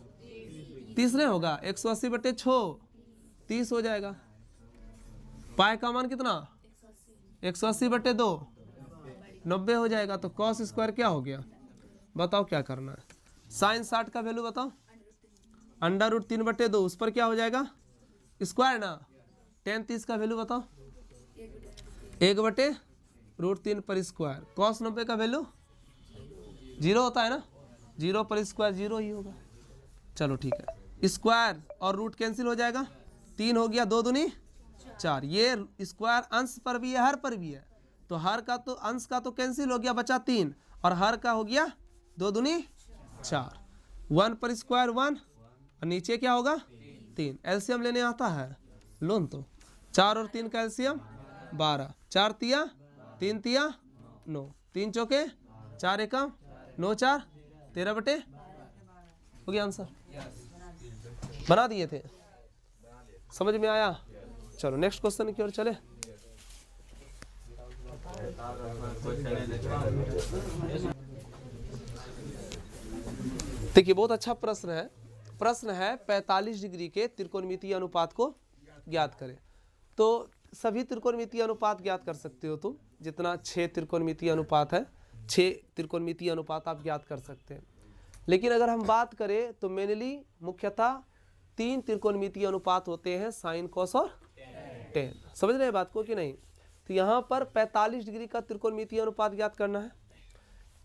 तीसरे होगा 180 बटे 6 30 हो जाएगा, पाई का मान कितना 180 बटे 2 90 हो जाएगा, तो कॉस स्क्वायर क्या हो गया बताओ क्या करना है, साइन 60 का वैल्यू बताओ √3 बटे 2 उस पर क्या हो जाएगा स्क्वायर ना, टेन 30 का वैल्यू बताओ 1 बटे √3 पर स्क्वायर, कॉस 90 का वैल्यू 0 होता है ना, 0 पर स्क्वायर 0 ही होगा। चलो ठीक है, स्क्वायर और रूट कैंसिल हो जाएगा, 3 हो गया 2 दूनी 4, ये स्क्वायर अंश पर भी है हर पर भी है, तो हर का तो अंश का तो कैंसिल हो गया बचा 3 और हर का हो गया 2 दूनी 4, 1 पर स्क्वायर 1 और नीचे क्या होगा 3, एलसीएम लेने आता है लोन तो 4 और 3 कैल्शियम 12, 4 तिया 3 तिया 9, 3 चौके 4 एकम 9 4 13 बटे हो गया आंसर। बना दिए थे, समझ में आया? चलो नेक्स्ट क्वेश्चन की ओर चले। देखिए बहुत अच्छा प्रश्न है। प्रश्न है 45 डिग्री के त्रिकोणमितीय अनुपात को ज्ञात करें। तो सभी त्रिकोणमितीय अनुपात ज्ञात कर सकते हो तुम, जितना 6 त्रिकोणमितीय अनुपात है 6 त्रिकोणमितीय अनुपात आप ज्ञात कर सकते हैं। लेकिन अगर हम बात करें तो मेनली मुख्यतः 3 त्रिकोणमितीय अनुपात होते हैं, साइन कॉस और टेन। समझ रहे हैं बात को कि नहीं? तो यहाँ पर 45 डिग्री का त्रिकोणमितीय अनुपात ज्ञात करना है।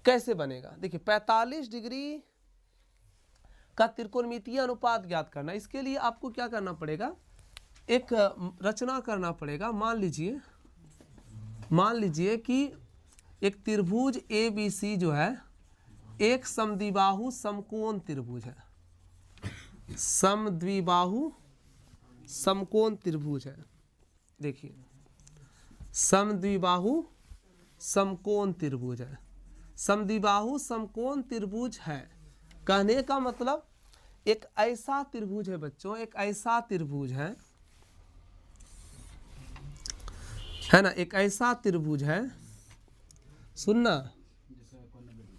कैसे बनेगा? देखिए 45 डिग्री का त्रिकोणमितीय अनुपात ज्ञात करना, इसके लिए आपको क्या करना पड़ेगा, एक रचना करना पड़ेगा। मान लीजिए कि एक त्रिभुज ABC जो है एक समद्विबाहु समकोण त्रिभुज है, समद्विबाहु समकोण त्रिभुज है। देखिए समद्विबाहु समकोण त्रिभुज है, समद्विबाहु समकोण त्रिभुज है। कहने का मतलब एक ऐसा त्रिभुज है बच्चों, एक ऐसा त्रिभुज है ना, एक ऐसा त्रिभुज है, सुनना,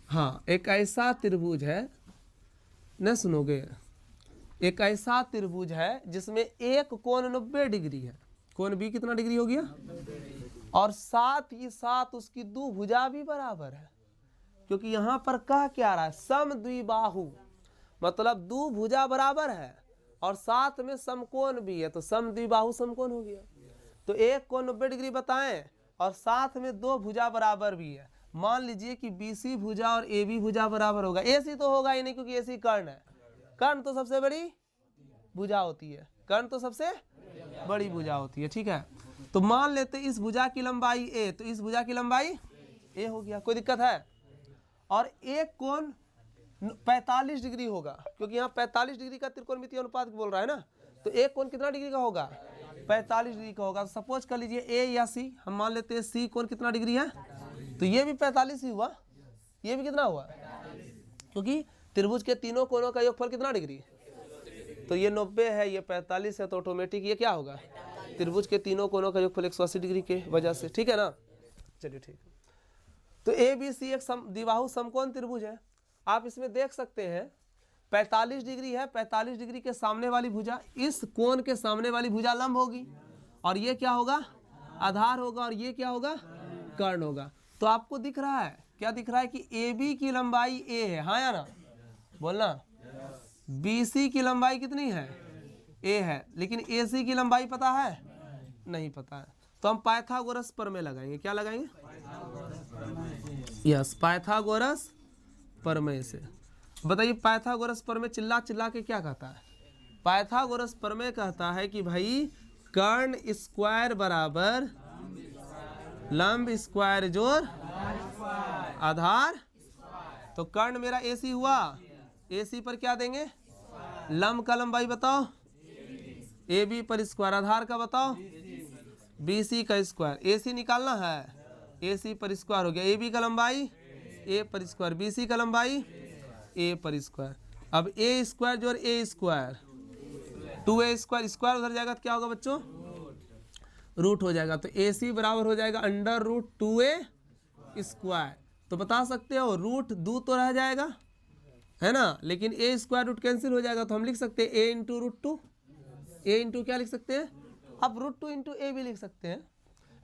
हाँ एक ऐसा त्रिभुज है, न सुनोगे, एक ऐसा त्रिभुज है जिसमें एक कोण 90 डिग्री है, कोण भी कितना डिग्री हो गया, और साथ ही साथ उसकी दो भुजा भी बराबर है। क्योंकि यहाँ पर कह क्या रहा है, समद्विबाहु मतलब दो भुजा बराबर है और साथ में समकोण भी है, तो समद्विबाहु समकोण हो गया। तो एक कोण 90 डिग्री बताएं और साथ में दो भुजा बराबर भी है। मान लीजिए कि BC भुजा और AB भुजा बराबर होगा, AC तो होगा ही नहीं क्योंकि AC कर्ण है, कर्ण तो सबसे बड़ी भुजा होती है, कर्ण तो सबसे बड़ी भुजा होती है, ठीक है। तो मान लेते इस भुजा की लंबाई A, तो इस भुजा की लंबाई A हो गया, कोई दिक्कत है? और एक कोण 45 डिग्री होगा, क्योंकि यहाँ 45 डिग्री का त्रिकोणमितीय अनुपात बोल रहा है ना, तो एक कोण कितना डिग्री का होगा, 45 डिग्री का होगा। सपोज कर लीजिए A या C, हम मान लेते हैं C कोण कितना डिग्री है, तो ये भी 45 ही हुआ, ये भी कितना हुआ, क्योंकि त्रिभुज के तीनों कोणों का योगफल कितना डिग्री, तो ये 90 है, ये 45 है, तो ऑटोमेटिक ये क्या होगा, त्रिभुज के तीनों कोणों का योगफल 180 डिग्री के वजह से, ठीक है ना। चलिए ठीक है, तो ABC एक द्विबाहु समकोण त्रिभुज है। आप इसमें देख सकते हैं 45 डिग्री है, 45 डिग्री के सामने वाली भुजा, इस कोण के सामने वाली भुजा लंब होगी, और ये क्या होगा, आधार होगा, और ये क्या होगा, कर्ण होगा। तो आपको दिख रहा है, क्या दिख रहा है कि AB की लंबाई A है, हाँ या ना, बोलना। BC की लंबाई कितनी है, A है, लेकिन AC की लंबाई पता है, नहीं पता है। तो हम पाइथागोरस प्रमेय लगाएंगे, क्या लगाएंगे, यस पाइथागोरस प्रमेय से। बताइए पाइथागोरस प्रमेय चिल्ला चिल्ला के क्या कहता है, पाइथागोरस प्रमेय कहता है कि भाई कर्ण स्क्वायर बराबर लंब स्क्वायर जोड़ आधार। तो कर्ण मेरा AC हुआ, AC पर क्या देंगे, लंब का लंबाई बताओ, AB पर स्क्वायर, आधार का बताओ BC का स्क्वायर, AC निकालना है, AC पर स्क्वायर हो गया, AB का लंबाई A पर स्क्वायर, BC का लंबाई A पर स्क्वायर। अब A स्क्वायर जोड़ A square 2A square, square उधर जाएगा तो क्या होगा बच्चों, रूट हो जाएगा। तो AC बराबर हो जाएगा अंडर रूट 2A स्क्वायर। तो बता सकते हो रूट 2 तो रह जाएगा, है ना, लेकिन A स्क्वायर रूट कैंसिल हो जाएगा, तो हम लिख सकते हैं A into root 2, A into क्या लिख सकते हैं, अब रूट 2 इंटू A भी लिख सकते हैं।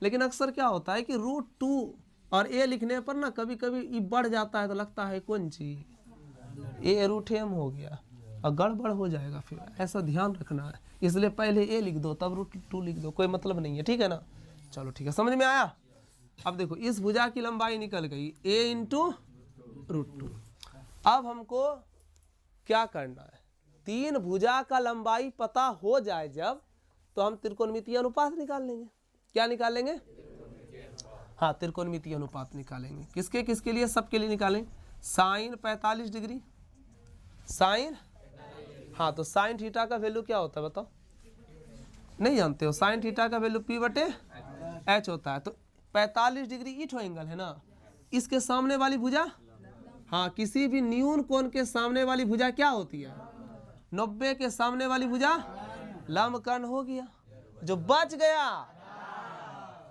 लेकिन अक्सर क्या होता है कि रूट 2 और A लिखने पर ना कभी कभी ये बढ़ जाता है, तो लगता है कौन चीज A रूट M हो गया और गड़बड़ हो जाएगा, फिर ऐसा ध्यान रखना है। इसलिए पहले A लिख दो तब रूट 2 लिख दो, कोई मतलब नहीं है, ठीक है ना। चलो ठीक है, समझ में आया। अब देखो इस भुजा की लंबाई निकल गई A इंटू रूट 2। अब हमको क्या करना है, तीन भुजा का लंबाई पता हो जाए जब, तो हम त्रिकोणमितीय अनुपात निकाल लेंगे। क्या निकाल लेंगे, हाँ त्रिकोणमितीय अनुपात निकालेंगे। किसके किसके लिए, सबके लिए निकालेंगे। साइन 45 डिग्री, साइन, हाँ तो साइन थीटा का वैल्यू क्या होता है बताओ, नहीं जानते हो, साइन थीटा का वैल्यू P बटे H होता है। तो 45 डिग्री ईट एंगल है ना, इसके सामने वाली भुजा, हाँ किसी भी न्यून कोण के सामने वाली भुजा क्या होती है, 90 के सामने वाली भुजा लंब कर्ण हो गया। जो बच गया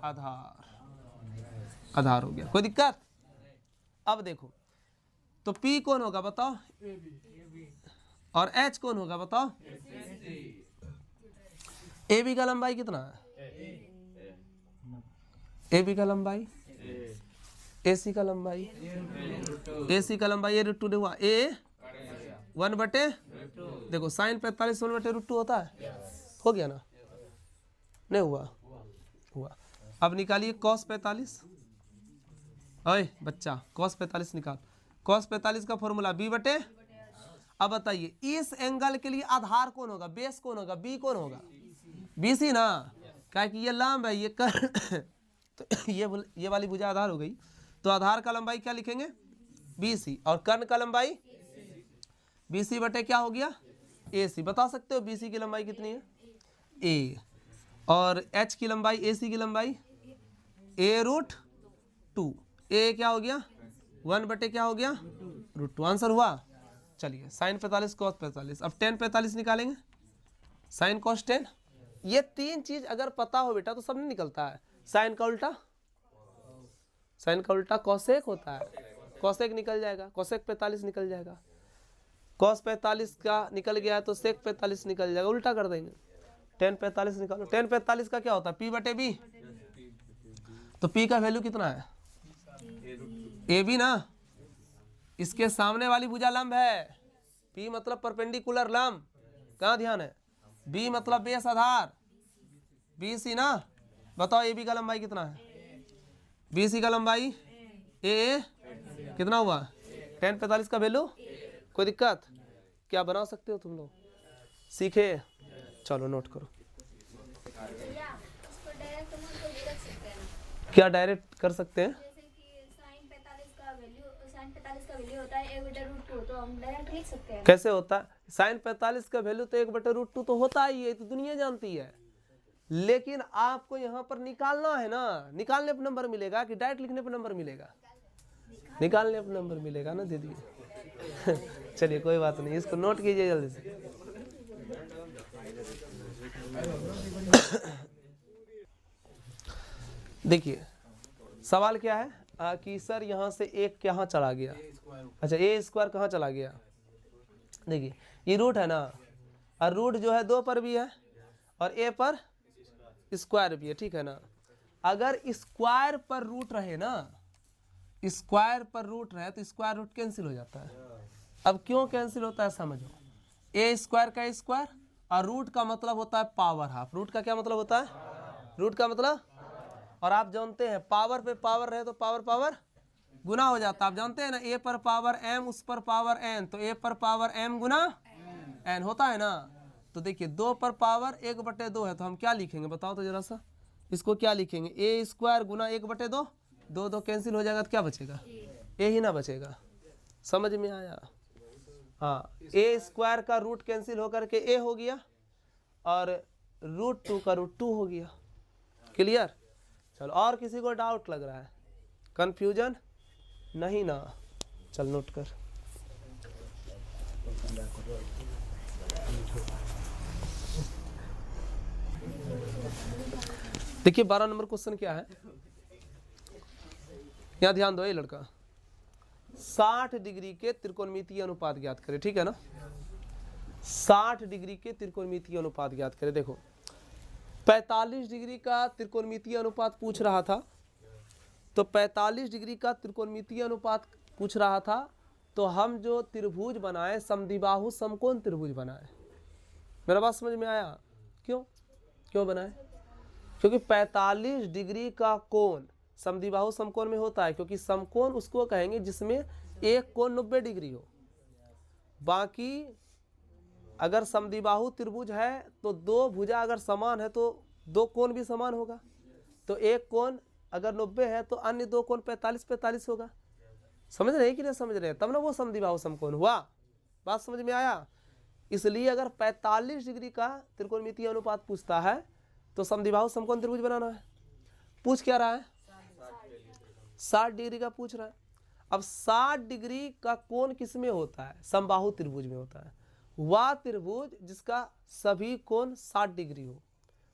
आधार, आधार हो गया, कोई दिक्कत। अब देखो तो P कौन होगा बताओ, और H कौन होगा बताओ। AB का लंबाई कितना है, AB का लंबाई, AC का लंबाई, AC का लंबाई √2 हुआ, A 1 बटे, देखो साइन 45 1 बटे √2 होता है, हो गया ना, नहीं हुआ, हुआ। अब निकालिए cos 45, अरे बच्चा cos 45 निकाल, cos 45 का फॉर्मूला B बटे, अब बताइए इस एंगल के लिए आधार कौन होगा, बेस कौन होगा, B कौन होगा, BC ना, क्या कि ये लंब है, ये कर तो ये वाली भुजा आधार हो गई, तो आधार का लंबाई क्या लिखेंगे BC, और कर्ण का लंबाई BC बटे क्या हो गया AC। बता सकते हो BC की लंबाई कितनी है A, और H की लंबाई, AC की लंबाई A√2, A क्या हो गया 1 बटे क्या हो गया √2, आंसर हुआ। चलिए साइन 45 cos 45, अब tan 45 निकालेंगे, साइन cos 10, ये तीन चीज अगर पता हो बेटा तो सब नहीं निकलता है। साइन का उल्टा, साइन का उल्टा कोसेक होता है, कोसेक निकल जाएगा, कोसेक 45 निकल जाएगा, cos 45 का निकल गया तो sec 45 निकल जाएगा, उल्टा कर देंगे, tan 45 निकालो, tan 45 का क्या होता है P बटे B, तो P का वैल्यू कितना है AB ना, इसके सामने वाली भुजा लंब है, P मतलब परपेंडिकुलर लंब, कहाँ ध्यान है, B मतलब बेस आधार, BC ना, बताओ AB का लंबाई कितना है, BC का लंबाई AA कितना हुआ, tan 45 का वैल्यू, कोई दिक्कत, क्या बना सकते हो तुम लोग, सीखे, चलो नोट करो। क्या डायरेक्ट कर सकते हैं, जैसे कि साइन 45 का वैल्यू होता है 1/√2, तो हम डायरेक्ट लिख सकते हैं। कैसे होता है, साइन 45 का वैल्यू तो 1/√2 तो होता ही है, तो दुनिया जानती है, लेकिन आपको यहाँ पर निकालना है ना, निकालने पर नंबर मिलेगा कि डायरेक्ट लिखने पर नंबर मिलेगा, निकालने पर नंबर मिलेगा ना दीदी। चलिए कोई बात नहीं, इसको नोट कीजिए जल्दी से। देखिए सवाल क्या है कि सर यहाँ से एक कहाँ चला गया, अच्छा A² कहाँ चला गया, देखिए ये रूट है ना, और रूट जो है 2 पर भी है और A पर स्क्वायर भी है, ठीक है ना। अगर स्क्वायर पर रूट रहे ना, स्क्वायर पर रूट रहे तो स्क्वायर रूट कैंसिल हो जाता है। अब क्यों कैंसिल होता है समझो, A² का स्क्वायर और रूट का मतलब होता है पावर हाफ, रूट का क्या मतलब होता है, रूट का मतलब, और आप जानते हैं पावर पे पावर रहे तो पावर पावर गुना हो जाता है, आप जानते हैं ना, A पर पावर m उस पर पावर n, तो A पर पावर m गुना n होता है ना। तो देखिए 2 पर पावर 1/2 है, तो हम क्या लिखेंगे बताओ तो जरा सा, इसको क्या लिखेंगे, A² गुना 1/2, 2 कैंसिल हो जाएगा तो क्या बचेगा, A ही ना बचेगा, समझ में आया। हाँ A² का रूट कैंसिल होकर के A हो गया और √2 का √2 हो गया, क्लियर। चलो और किसी को डाउट लग रहा है, कंफ्यूजन नहीं ना, चल नोट कर। देखिए 12 नंबर क्वेश्चन क्या है, यहाँ ध्यान दो, ये लड़का 60 डिग्री के त्रिकोणमितीय अनुपात ज्ञात करे, ठीक है ना, 60 डिग्री के त्रिकोणमितीय अनुपात ज्ञात करे। देखो 45 डिग्री का त्रिकोणमितीय अनुपात पूछ रहा था, तो 45 डिग्री का त्रिकोणमितीय अनुपात पूछ रहा था, तो हम जो त्रिभुज बनाए समद्विबाहु समकोण त्रिभुज बनाए, मेरा बात समझ में आया, क्यों बनाए, क्योंकि 45 डिग्री का कोण समद्विबाहु समकोण में होता है, क्योंकि समकोण उसको कहेंगे जिसमें एक कोण 90 डिग्री हो, बाकी अगर समद्विबाहु त्रिभुज है तो 2 भुजा अगर समान है तो 2 कोण भी समान होगा, तो एक कोण अगर 90 है तो अन्य 2 कोण 45 होगा, समझ रहे कि नहीं समझ रहे, तब ना वो समद्विबाहु समकोण हुआ, बात समझ में आया। इसलिए अगर 45 डिग्री का त्रिकोणमितीय अनुपात पूछता है तो समद्विबाहु समकोण त्रिभुज बनाना है। पूछ क्या रहा है? 60 डिग्री का पूछ रहा है। अब 60 डिग्री का कोण किस में होता है? समबाहु त्रिभुज में होता है। वह त्रिभुज जिसका सभी कोण 60 डिग्री हो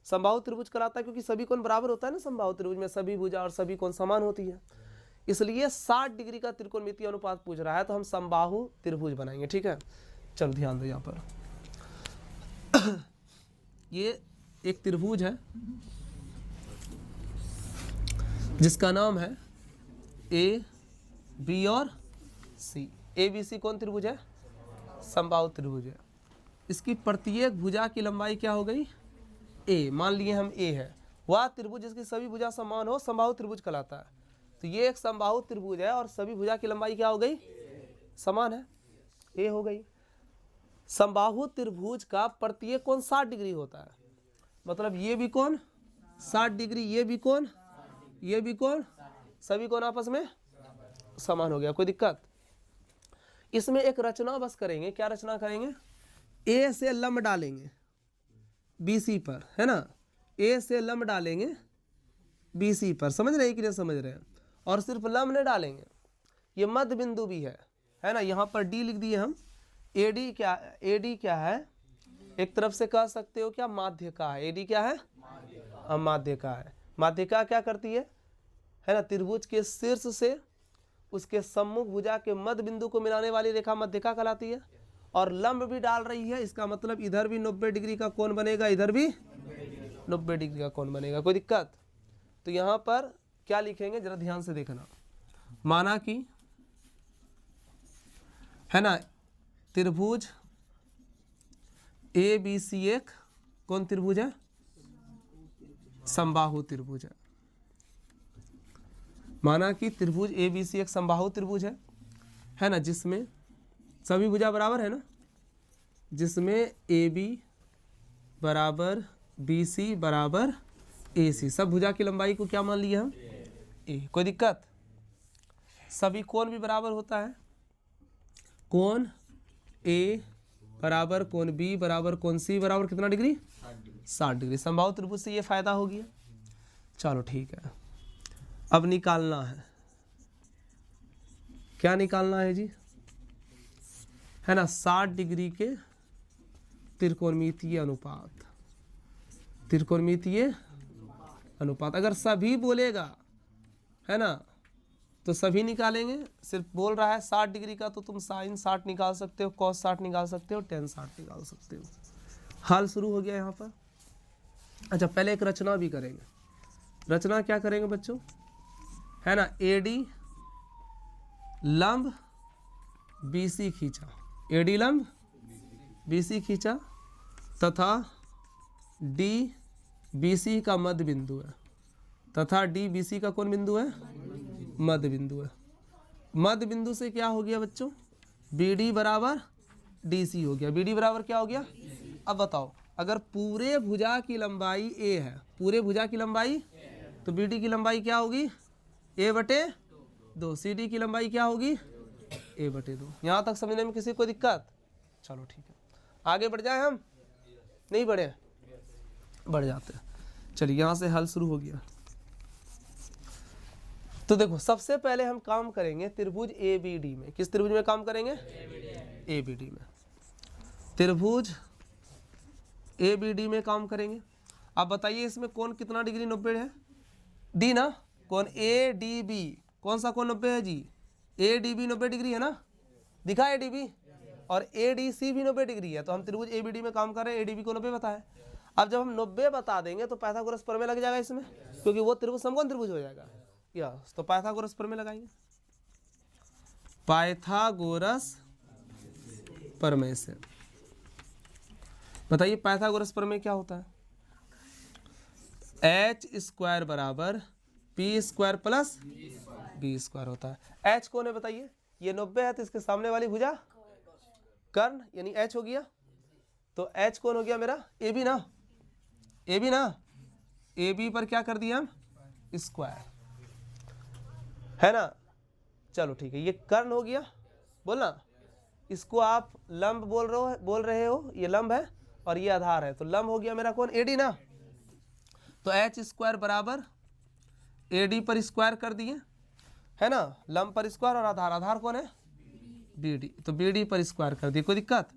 समबाहु त्रिभुज कहलाता है, क्योंकि सभी कोण बराबर होता है ना। समबाहु त्रिभुज में सभी भुजा और सभी कोण समान होती है, इसलिए 60 डिग्री का त्रिकोणमितीय अनुपात पूछ रहा है, तो हम समबाहु त्रिभुज बनाएंगे। ठीक है, चलो ध्यान दो यहाँ पर। ये एक त्रिभुज है जिसका नाम है ए बी और सी। ए बी सी कौन त्रिभुज है? समबाहु त्रिभुज है। इसकी प्रत्येक भुजा की लंबाई क्या हो गई? ए। मान लिए हम ए है। वह त्रिभुज जिसकी सभी भुजा समान हो समबाहु त्रिभुज कहलाता है। तो ये एक समबाहु त्रिभुज है और सभी भुजा की लंबाई क्या हो गई? समान है, ए हो गई। समबाहु त्रिभुज का प्रत्येक कोण 60 डिग्री होता है, मतलब ये भी कोण 60 डिग्री, ये भी कोण, ये भी कोण, सभी कोण आपस में समान हो गया। कोई दिक्कत? इसमें एक रचना बस करेंगे। क्या रचना करेंगे? ए से लंब डालेंगे BC पर, है ना। ए से लंब डालेंगे BC पर, समझ रहे हैं कि नहीं समझ रहे हैं? और सिर्फ लंब नहीं डालेंगे, ये मध्य बिंदु भी है ना। यहाँ पर D लिख दिए हम। AD क्या है? एक तरफ से कह सकते हो क्या? माध्यिका है। AD क्या है? माध्यिका है। माध्यिका क्या करती है ना? त्रिभुज के शीर्ष से उसके सम्मुख भुजा के मध्य बिंदु को मिलाने वाली रेखा मध्यिका कहलाती है। और लंब भी डाल रही है, इसका मतलब इधर भी 90 डिग्री का कोण बनेगा, इधर भी 90 डिग्री का कोण बनेगा। कोई दिक्कत? तो यहाँ पर क्या लिखेंगे जरा ध्यान से देखना। माना कि है ना त्रिभुज ABC एक कौन त्रिभुज है? समबाहु त्रिभुज है। माना कि त्रिभुज ABC एक समबाहु त्रिभुज है ना, जिसमें सभी भुजा बराबर है ना, जिसमें AB बराबर BC बराबर AC, सब भुजा की लंबाई को क्या मान लिया हम? ए। कोई दिक्कत? सभी कोण भी बराबर होता है। कोण A बराबर कोण B बराबर कोण C बराबर कितना डिग्री? 60 डिग्री। समबाहु त्रिभुज से ये फायदा हो गया। चलो ठीक है, अब निकालना है। क्या निकालना है जी? है ना 60 डिग्री के त्रिकोणमितीय अनुपात। त्रिकोणमितीय अनुपात अगर सभी बोलेगा है ना तो सभी निकालेंगे। सिर्फ बोल रहा है 60 डिग्री का, तो तुम साइन 60 निकाल सकते हो, कॉस 60 निकाल सकते हो, टेन 60 निकाल सकते हो। हाल शुरू हो गया यहाँ पर। अच्छा, पहले एक रचना भी करेंगे। रचना क्या करेंगे बच्चों? है ना AD लंब BC खींचा, AD लंब BC खींचा तथा D BC का मध्य बिंदु है, तथा D BC का कौन बिंदु है? मध्य बिंदु है। मध्य बिंदु से क्या हो गया बच्चों? BD बराबर DC हो गया। BD बराबर क्या हो गया? अब बताओ, अगर पूरे भुजा की लंबाई A है, पूरे भुजा की लंबाई, तो BD की लंबाई क्या होगी? A/2। CD की लंबाई क्या होगी? A/2। यहाँ तक समझने में किसी को दिक्कत? चलो ठीक है, आगे बढ़ जाए हम? नहीं बढ़े? बढ़ जाते हैं। चलिए यहाँ से हल शुरू हो गया। तो देखो, सबसे पहले हम काम करेंगे त्रिभुज ABD में। किस त्रिभुज में काम करेंगे? ABD में। त्रिभुज ABD में काम करेंगे। अब बताइए इसमें कौन कितना डिग्री 90 है? D ना। कौन ADB, कौन सा कौन 90 है जी? ADB 90 डिग्री है ना, दिखा ADB। और ADC भी 90 डिग्री है। तो हम त्रिभुज ABD में काम कर रहे हैं, ADB को 90 बताए। अब जब हम 90 बता देंगे तो पाइथागोरस प्रमेय लग जाएगा इसमें, क्योंकि वो त्रिभुज समकोण त्रिभुज हो जाएगा। यस, तो पाइथागोरस प्रमेय लगाएंगे। पाइथागोरस प्रमेय से बताइए पाइथागोरस प्रमेय क्या होता है? H² बराबर P² प्लस B² होता है। H कौन है बताइए? ये 90 है, तो इसके सामने वाली भुजा कर्ण यानी H हो गया। तो H कौन हो गया मेरा? AB ना। AB ना। AB पर क्या कर दिया हम? स्क्वायर, है ना। चलो ठीक है, ये कर्ण हो गया। बोलना, इसको आप लंब बोल रहे हो, ये लंब है और ये आधार है, तो लंब हो गया मेरा कौन? AD ना। तो एच स्क्वायर बराबर ए डी पर स्क्वायर कर दिए, है ना, लंब पर स्क्वायर और आधार, आधार कौन है, बी डी, तो बी डी पर स्क्वायर कर दिए। कोई दिक्कत?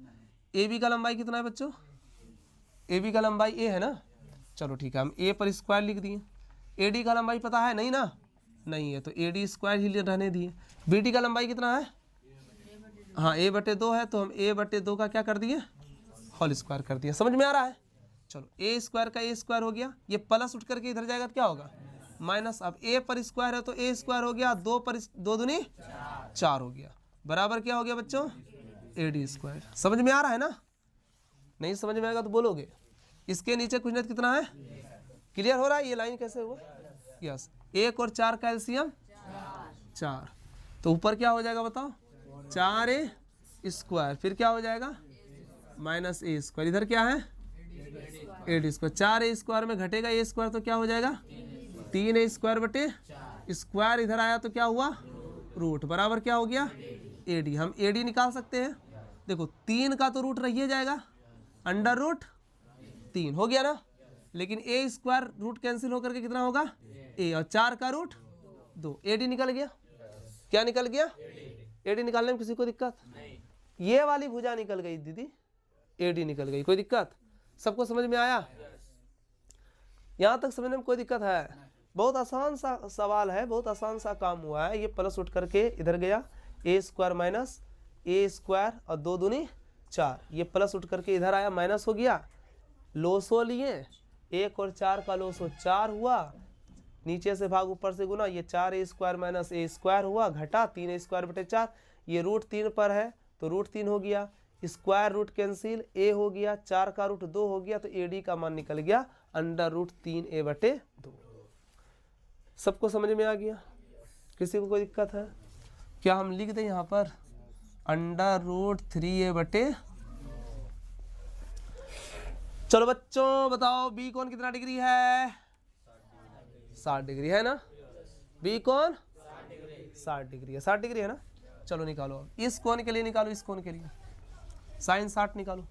ए बी का लंबाई कितना है बच्चों? ए बी का लंबाई ए है ना, चलो ठीक है, हम ए पर स्क्वायर लिख दिए। ए डी का लंबाई पता है नहीं ना, नहीं है, तो ए डी स्क्वायर ही रहने दिए। बी डी का लंबाई कितना है, हाँ ए बटे 2 है, तो हम ए बटे 2 का क्या कर दिए, होल स्क्वायर कर दिया। समझ में आ रहा है? चलो ए स्क्वायर का ए स्क्वायर हो गया, ये प्लस उठ करके इधर जाएगा तो क्या होगा, माइनस। अब ए पर स्क्वायर है तो ए स्क्वायर हो गया, 2 पर 2 दूनी 4 हो गया, बराबर क्या हो गया बच्चों, ए डी स्क्वायर। समझ में आ रहा है ना? नहीं समझ में आएगा तो बोलोगे। इसके नीचे कुछ नहीं कितना है, क्लियर हो रहा है ये लाइन कैसे हुआ? यस, 1 और 4 का एलसीएम 4, तो ऊपर क्या हो जाएगा बताओ, 4a स्क्वायर, फिर क्या हो जाएगा माइनस ए स्क्वायर, इधर क्या है A D square. 4a square में घटेगा ए स्क्वायर तो क्या हो जाएगा 3a स्क्वायर बटे स्क्वायर, इधर आया तो क्या हुआ रूट, बराबर क्या हो गया ए डी। हम ए डी निकाल सकते हैं, देखो 3 का तो रूट रहिए जाएगा, अंडर रूट 3 हो गया ना, लेकिन ए स्क्वायर रूट कैंसिल होकर के कितना होगा ए, और 4 का रूट 2, ए डी निकल गया। क्या निकल गया, ए डी निकालने में किसी को दिक्कत नहीं, ये वाली भुजा निकल गई दीदी, ए डी निकल गई, कोई दिक्कत? सबको समझ में आया? यहाँ तक समझने में कोई दिक्कत है? बहुत आसान सा सवाल है, बहुत आसान सा काम हुआ है। ये प्लस उठ करके इधर गया, ए स्क्वायर माइनस ए स्क्वायर और 2 दूनी 4, ये प्लस उठ करके इधर आया, माइनस हो गया, लोसो लिए, 1 और 4 का लोसो 4 हुआ, नीचे से भाग ऊपर से गुना, ये 4a स्क्वायर माइनस ए स्क्वायर हुआ, घटा 3a स्क्वायर बटे 4, ये रूट 3 पर है तो रूट 3 हो गया, स्क्वायर रूट कैंसिल, ए हो गया, 4 का रूट 2 हो गया, तो ए डी का मान निकल गया अंडर रूट 3a बटे 2। सबको समझ में आ गया? किसी को कोई दिक्कत है? क्या हम लिख दें यहाँ पर अंडर रूट 3a बटे, चलो बच्चों बताओ बी कौन कितना डिग्री है, 60 डिग्री है ना, बी कौन 60 डिग्री है, 60 डिग्री है ना। चलो निकालो, अब इस कोण के लिए निकालो, इस कोण के लिए साइन 60 निकालो।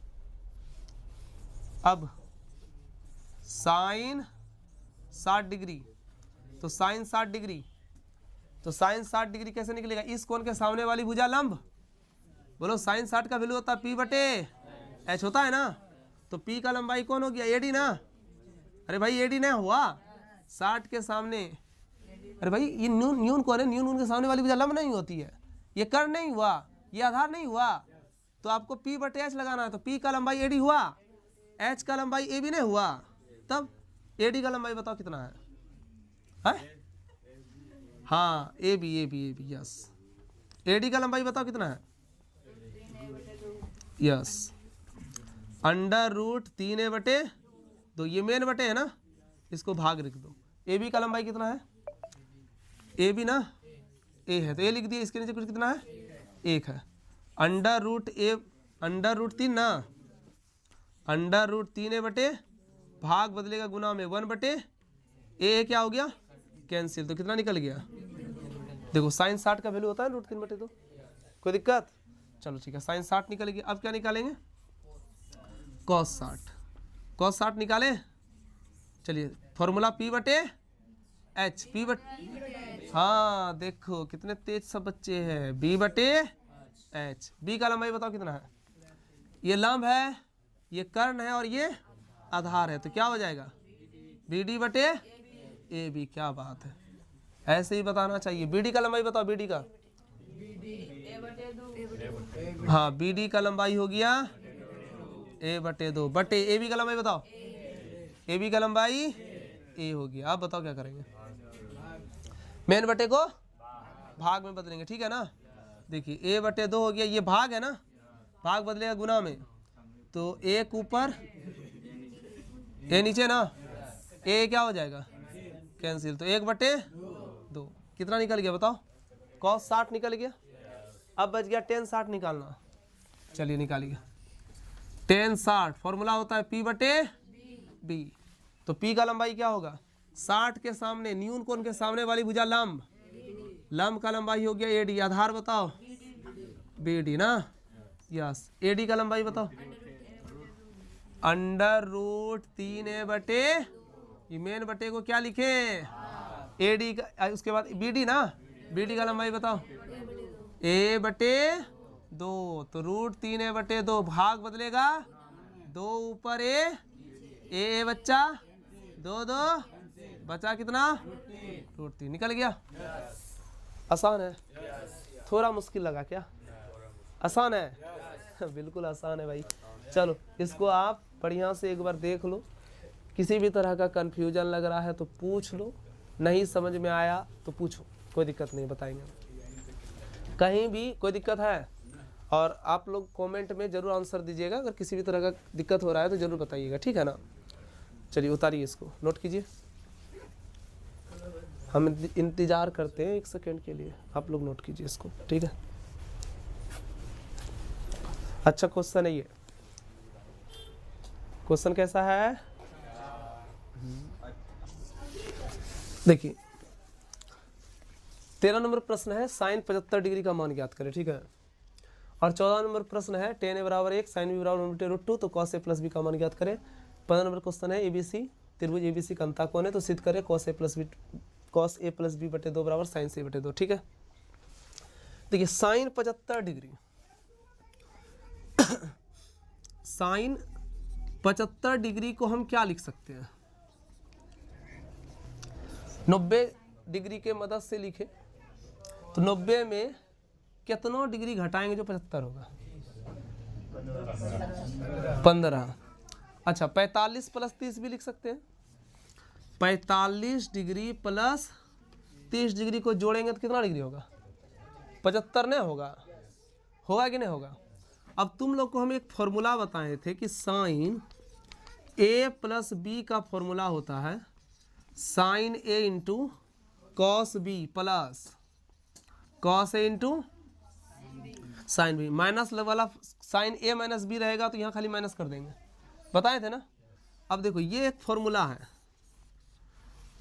अब साइन 60 डिग्री, तो साइन 60 डिग्री, तो साइन 60 डिग्री कैसे निकलेगा, इस कोण के सामने वाली भुजा लंब, बोलो साइन 60 का वैल्यू होता है पी बटे एच होता है ना, तो पी का लंबाई कौन हो गया ए डी ना, अरे भाई ए डी ना हुआ 60 के सामने, अरे भाई ये न्यून कौन है, न्यून के सामने वाली भुजा लंब नहीं होती है, ये कर्ण नहीं हुआ, ये आधार नहीं हुआ, तो आपको पी बटे एच लगाना है, तो पी का लंबाई ए डी हुआ, एच का लंबाई ए बी नहीं हुआ, तब ए डी का लंबाई बताओ कितना है? हाँ A B yes, A D का लंबाई बताओ कितना है, यस अंडर रूट 3a बटे 2, ये मेन बटे है ना, इसको भाग लिख दो। ए बी का लंबाई कितना है, ए बी ना ए है तो ए लिख दिया, इसके नीचे कुछ कितना है 1 है, अंडर रूट 3 ना, अंडर रूट 3a बटे भाग बदलेगा गुना में 1 बटे ए क्या हो गया कैंसिल, तो कितना निकल गया, देखो साइन 60 का वैल्यू होता है रूट 3 बटे 2, कोई दिक्कत? चलो ठीक है, साइन 60 निकलेगी। अब क्या निकालेंगे कॉस 60, कॉस 60 निकाले, चलिए फॉर्मूला पी बटे एच, पी बटे, हाँ देखो कितने तेज सब बच्चे हैं, बी बटे एच, बी का लंबाई बताओ कितना है, ये लंब है, ये कर्ण है और ये आधार है, तो क्या हो जाएगा बी डी बटे ए बी, क्या बात है, ऐसे ही बताना चाहिए। बी डी का लंबाई बताओ, बी डी का, हाँ बी डी का लंबाई हो गया ए बटे 2 बटे ए बी का लंबाई बताओ, ए बी का लंबाई ए हो गया। अब बताओ क्या करेंगे, मेन बटे को भाग में बदलेंगे, ठीक है ना, देखिए ए बटे 2 हो गया, ये भाग है ना, भाग बदलेगा गुना में, तो 1 ऊपर ए नीचे ना, ए क्या हो जाएगा कैंसिल, तो 1 बटे 2 कितना निकल गया बताओ, कॉस 60 निकल गया। अब बच गया टेन 60 निकालना, चलिए निकालिए टेन 60, फॉर्मूला होता है पी बटे बी, तो पी का लंबाई क्या होगा 60 के सामने न्यून कोण के सामने वाली भुजा लंब, लंब का लंबाई हो गया ए डी, आधार बताओ बी डी ना, यस ए डी का लंबाई बताओ अंडर रूट 3a बटे, इमेन बटे को क्या लिखे, ए डी का, उसके बाद बी डी ना, बी डी का लंबाई बताओ, ए बटे 2, तो √3a/2 भाग बदलेगा 2 ऊपर ए बच्चा 2 बचा कितना, √3 निकल गया। आसान है, थोड़ा मुश्किल लगा क्या, आसान है बिल्कुल आसान है भाई। चलो इसको आप बढ़िया से एक बार देख लो, किसी भी तरह का कन्फ्यूजन लग रहा है तो पूछ लो, नहीं समझ में आया तो पूछो, कोई दिक्कत नहीं, बताएंगे। कहीं भी कोई दिक्कत है और आप लोग कमेंट में ज़रूर आंसर दीजिएगा, अगर किसी भी तरह का दिक्कत हो रहा है तो ज़रूर बताइएगा, ठीक है ना। चलिए उतारिए इसको, नोट कीजिए, हम इंतज़ार करते हैं 1 सेकेंड के लिए, आप लोग नोट कीजिए इसको, ठीक है। अच्छा क्वेश्चन है ये, क्वेश्चन कैसा है देखिए, 13 नंबर प्रश्न है साइन 75 डिग्री का मान ज्ञात करें, ठीक है। और 14 नंबर प्रश्न है tan a = 1 sin b = √2 तो cos a + b का मान ज्ञात करें। 15 नंबर क्वेश्चन है ABC त्रिभुज ABC का अंता कौन है, तो सिद्ध करें cos a + b/2 = sin c / 2, ठीक है। देखिए साइन 75 डिग्री, साइन 75 डिग्री को हम क्या लिख सकते हैं, 90 डिग्री के मदद से लिखे तो 90 में कितनों डिग्री घटाएंगे जो 75 होगा, 15। अच्छा 45 + 30 भी लिख सकते हैं, 45 डिग्री प्लस 30 डिग्री को जोड़ेंगे तो कितना डिग्री होगा, 75 नहीं होगा, होगा कि नहीं होगा। अब तुम लोग को हम एक फॉर्मूला बताए थे कि साइन a + b का फॉर्मूला होता है sine a × cos b plus cos a × sine b, minus वाला साइन a - b रहेगा तो यहाँ खाली माइनस कर देंगे, बताए थे ना। अब देखो ये एक फॉर्मूला है,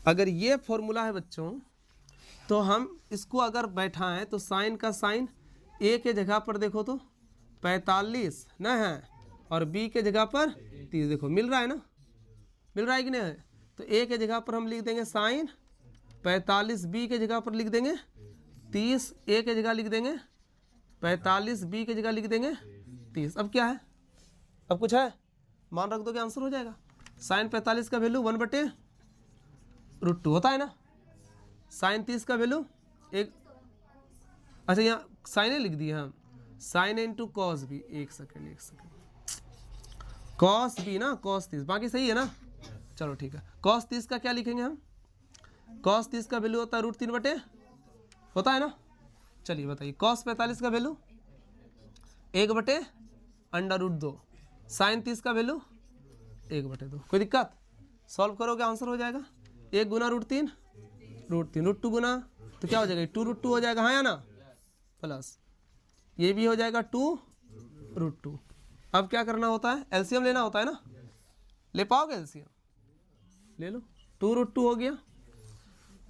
अगर ये फॉर्मूला है बच्चों तो हम इसको अगर बैठाएं तो साइन का साइन a के जगह पर देखो तो 45 ना है और b के जगह पर 30, देखो मिल रहा है ना, मिल रहा है कि नहीं है। तो a के जगह पर हम लिख देंगे साइन 45, b के जगह पर लिख देंगे 30, a के जगह लिख देंगे 45, b के जगह लिख देंगे 30। अब क्या है, अब कुछ है, मान रख दो कि आंसर हो जाएगा। साइन 45 का वैल्यू 1/√2 होता है ना, साइन 30 का वैल्यू 1, अच्छा यहाँ साइन लिख दिया हम, साइन × cos b, एक सेकेंड cos b ना, cos 30, बाकी सही है ना, चलो ठीक है। cos 30 का क्या लिखेंगे हम, cos 30 का वैल्यू होता है √3 होता है ना। चलिए बताइए cos 45 का वैल्यू 1/√2, साइन 30 का वैल्यू 1/2, कोई दिक्कत, सॉल्व करोगे आंसर हो जाएगा। 1 गुना √3 √2 गुना तो क्या हो जाएगा 2√2 हो जाएगा, हाँ या ना, प्लस ये भी हो जाएगा 2√2। अब क्या करना होता है, एलसीएम लेना होता है ना, ले पाओगे एलसीएम, ले लो, 2√2 हो गया,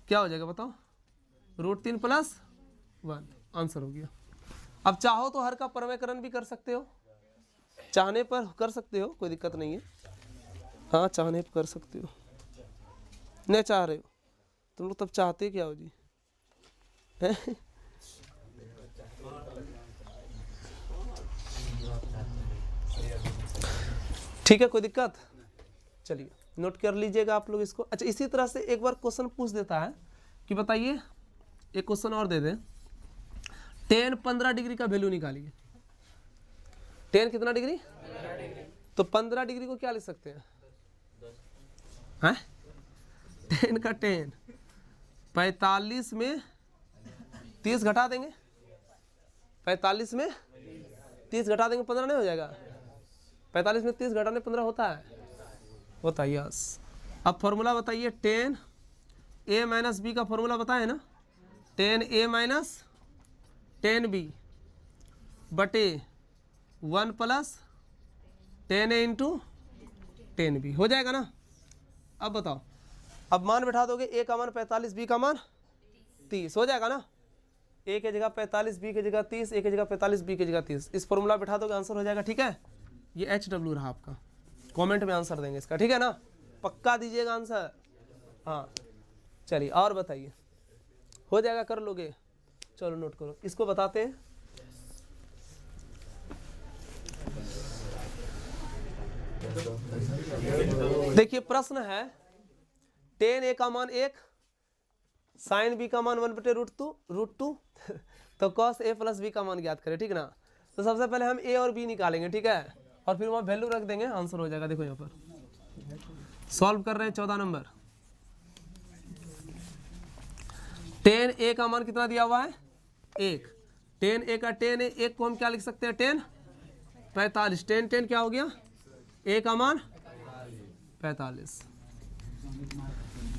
क्या हो जाएगा बताओ, √3 + 1, आंसर हो गया। अब चाहो तो हर का प्रमेयकरण भी कर सकते हो, चाहने पर कर सकते हो, कोई दिक्कत नहीं है, हाँ चाहने पर कर सकते हो, नहीं चाह रहे हो तुम लोग तब चाहते क्या हो जी ठीक है, कोई दिक्कत, चलिए नोट कर लीजिएगा आप लोग इसको। अच्छा इसी तरह से एक बार क्वेश्चन पूछ देता है कि बताइए, एक क्वेश्चन और दे दें, tan 15 डिग्री का वैल्यू निकालिए। tan कितना डिग्री, तो 15 डिग्री को क्या लिख सकते हैं, हैं tan का tan 45 में 30 घटा देंगे, 45 में 30 घटा देंगे 15 नहीं हो जाएगा, 45 में 30 घटाने 15 होता है, बताइए यस। अब फॉर्मूला बताइए, tan a - b का फॉर्मूला बताए ना, tan a - tan b बटे 1 + tan a × tan b हो जाएगा ना। अब बताओ, अब मान बैठा दोगे, a का मान 45, b का मान 30 हो जाएगा ना, a के जगह 45, b के जगह 30, a के जगह 45, b के जगह 30, इस फॉर्मूला बैठा दोगे आंसर हो जाएगा, ठीक है। ये HW रहा आपका, कमेंट में आंसर देंगे इसका, ठीक है ना, पक्का दीजिएगा आंसर, हाँ चलिए और बताइए, हो जाएगा, कर लोगे? चलो नोट करो, इसको बताते हैं। देखिए प्रश्न है, टेन ए का मान 1, साइन बी का मान 1/√2 तो कॉस ए प्लस बी का मान ज्ञात करें, ठीक ना। तो सबसे पहले हम ए और बी निकालेंगे, ठीक है, और फिर वहाँ वैल्यू रख देंगे, आंसर हो जाएगा। देखो यहाँ पर सॉल्व कर रहे हैं 14 नंबर। टेन ए का मान कितना दिया हुआ है? 1। टेन ए का टेन ए, 1 को हम क्या लिख सकते हैं? 10 45। टेन क्या हो गया? ए का मान 45।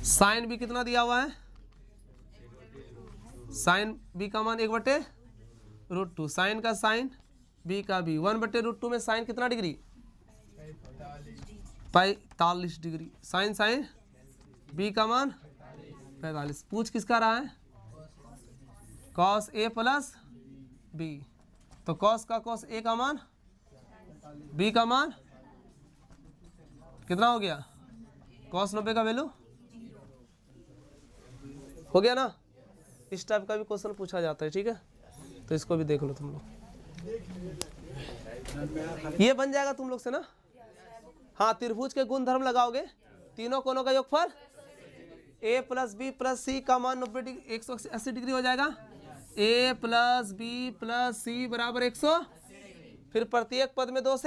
साइन बी कितना दिया हुआ है? साइन बी का मान 1/√2। साइन का साइन, बी का बी। 1/√2 में साइन कितना degree? 45 degree. Sine sine B का मान 45। पूछ किसका रहा है? Cos A plus B. तो कॉस का कॉस ए का मान, बी का मान कितना हो गया? कॉस 90 का वैल्यू हो गया ना। इस टाइप का भी क्वेश्चन पूछा जाता है, ठीक है, तो इसको भी देख लो तुम लोग। ये बन जाएगा तुम लोग से ना। हाँ, त्रिभुज के गुण धर्म लगाओगे, तीनों कोनों का योगफल a प्लस बी प्लस सी का मान 90 डिग्री 180 डिग्री हो जाएगा। a प्लस बी प्लस सी बराबर 100। फिर प्रत्येक पद में 2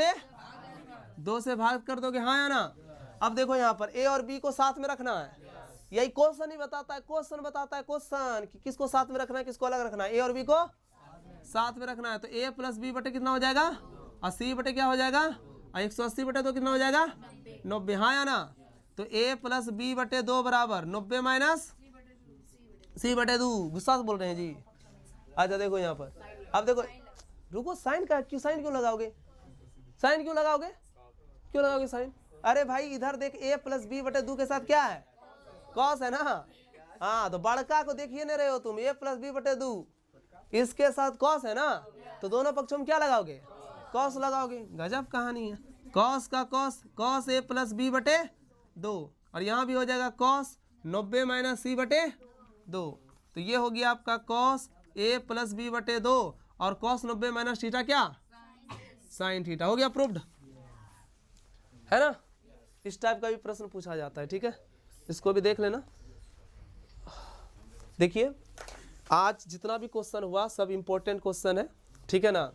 से भाग कर दोगे, हाँ या ना। अब देखो यहाँ पर a और b को साथ में रखना है, यही क्वेश्चन ही बताता है। क्वेश्चन बताता है क्वेश्चन कि किसको साथ में रखना है, किसको अलग रखना है। a और b को साथ में रखना है, तो a प्लस बी बटे कितना हो जाएगा? 80 बटे क्या हो जाएगा? 180 बटे 2 कितना हो जाएगा? 90, हाँ या ना। तो a प्लस बी बटे 2 बराबर 90 माइनस सी बटे 2। गुस्सा से बोल रहे हैं जी। अच्छा देखो यहाँ पर, अब देखो, रुको, साइन का क्यों, साइन क्यों लगाओगे? साइन क्यों लगाओगे? क्यों लगाओगे साइन? अरे भाई इधर देख, a प्लस बी बटे 2 के साथ क्या है? कॉस है ना। हाँ, तो बड़का को देखिए नहीं रहे हो तुम, a प्लस बी बटे 2, इसके साथ कॉस है ना, तो दोनों पक्षों में क्या लगाओगे? कॉस लगाओगे। गजब कहानी है। कॉस का cos, cos A plus B बटे 2, और यहाँ भी हो जाएगा कॉस 90 माइनस सी बटे 2। तो ये हो गया आपका कॉस ए प्लस बी बटे 2, और कॉस 90 माइनस थीटा क्या? Sine theta. हो गया प्रूव्ड, है ना। इस टाइप का भी प्रश्न पूछा जाता है, ठीक है, इसको भी देख लेना। देखिए आज जितना भी क्वेश्चन हुआ सब इम्पोर्टेंट क्वेश्चन है, ठीक है ना।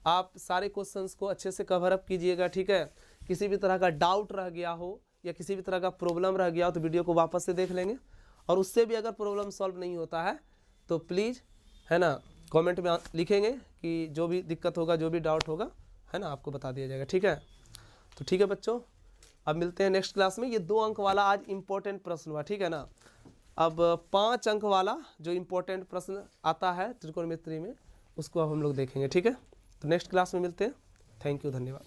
आप सारे क्वेश्चंस को अच्छे से कवर अप कीजिएगा, ठीक है। किसी भी तरह का डाउट रह गया हो या किसी भी तरह का प्रॉब्लम रह गया हो तो वीडियो को वापस से देख लेंगे, और उससे भी अगर प्रॉब्लम सॉल्व नहीं होता है तो प्लीज़, है ना, कमेंट में लिखेंगे कि जो भी दिक्कत होगा, जो भी डाउट होगा, है ना, आपको बता दिया जाएगा, ठीक है। तो ठीक है बच्चों, अब मिलते हैं नेक्स्ट क्लास में। ये 2 अंक वाला आज इम्पोर्टेंट प्रश्न हुआ, ठीक है ना। अब 5 अंक वाला जो इम्पोर्टेंट प्रश्न आता है त्रिकोणमिति में, उसको अब हम लोग देखेंगे, ठीक है। तो नेक्स्ट क्लास में मिलते हैं। थैंक यू, धन्यवाद।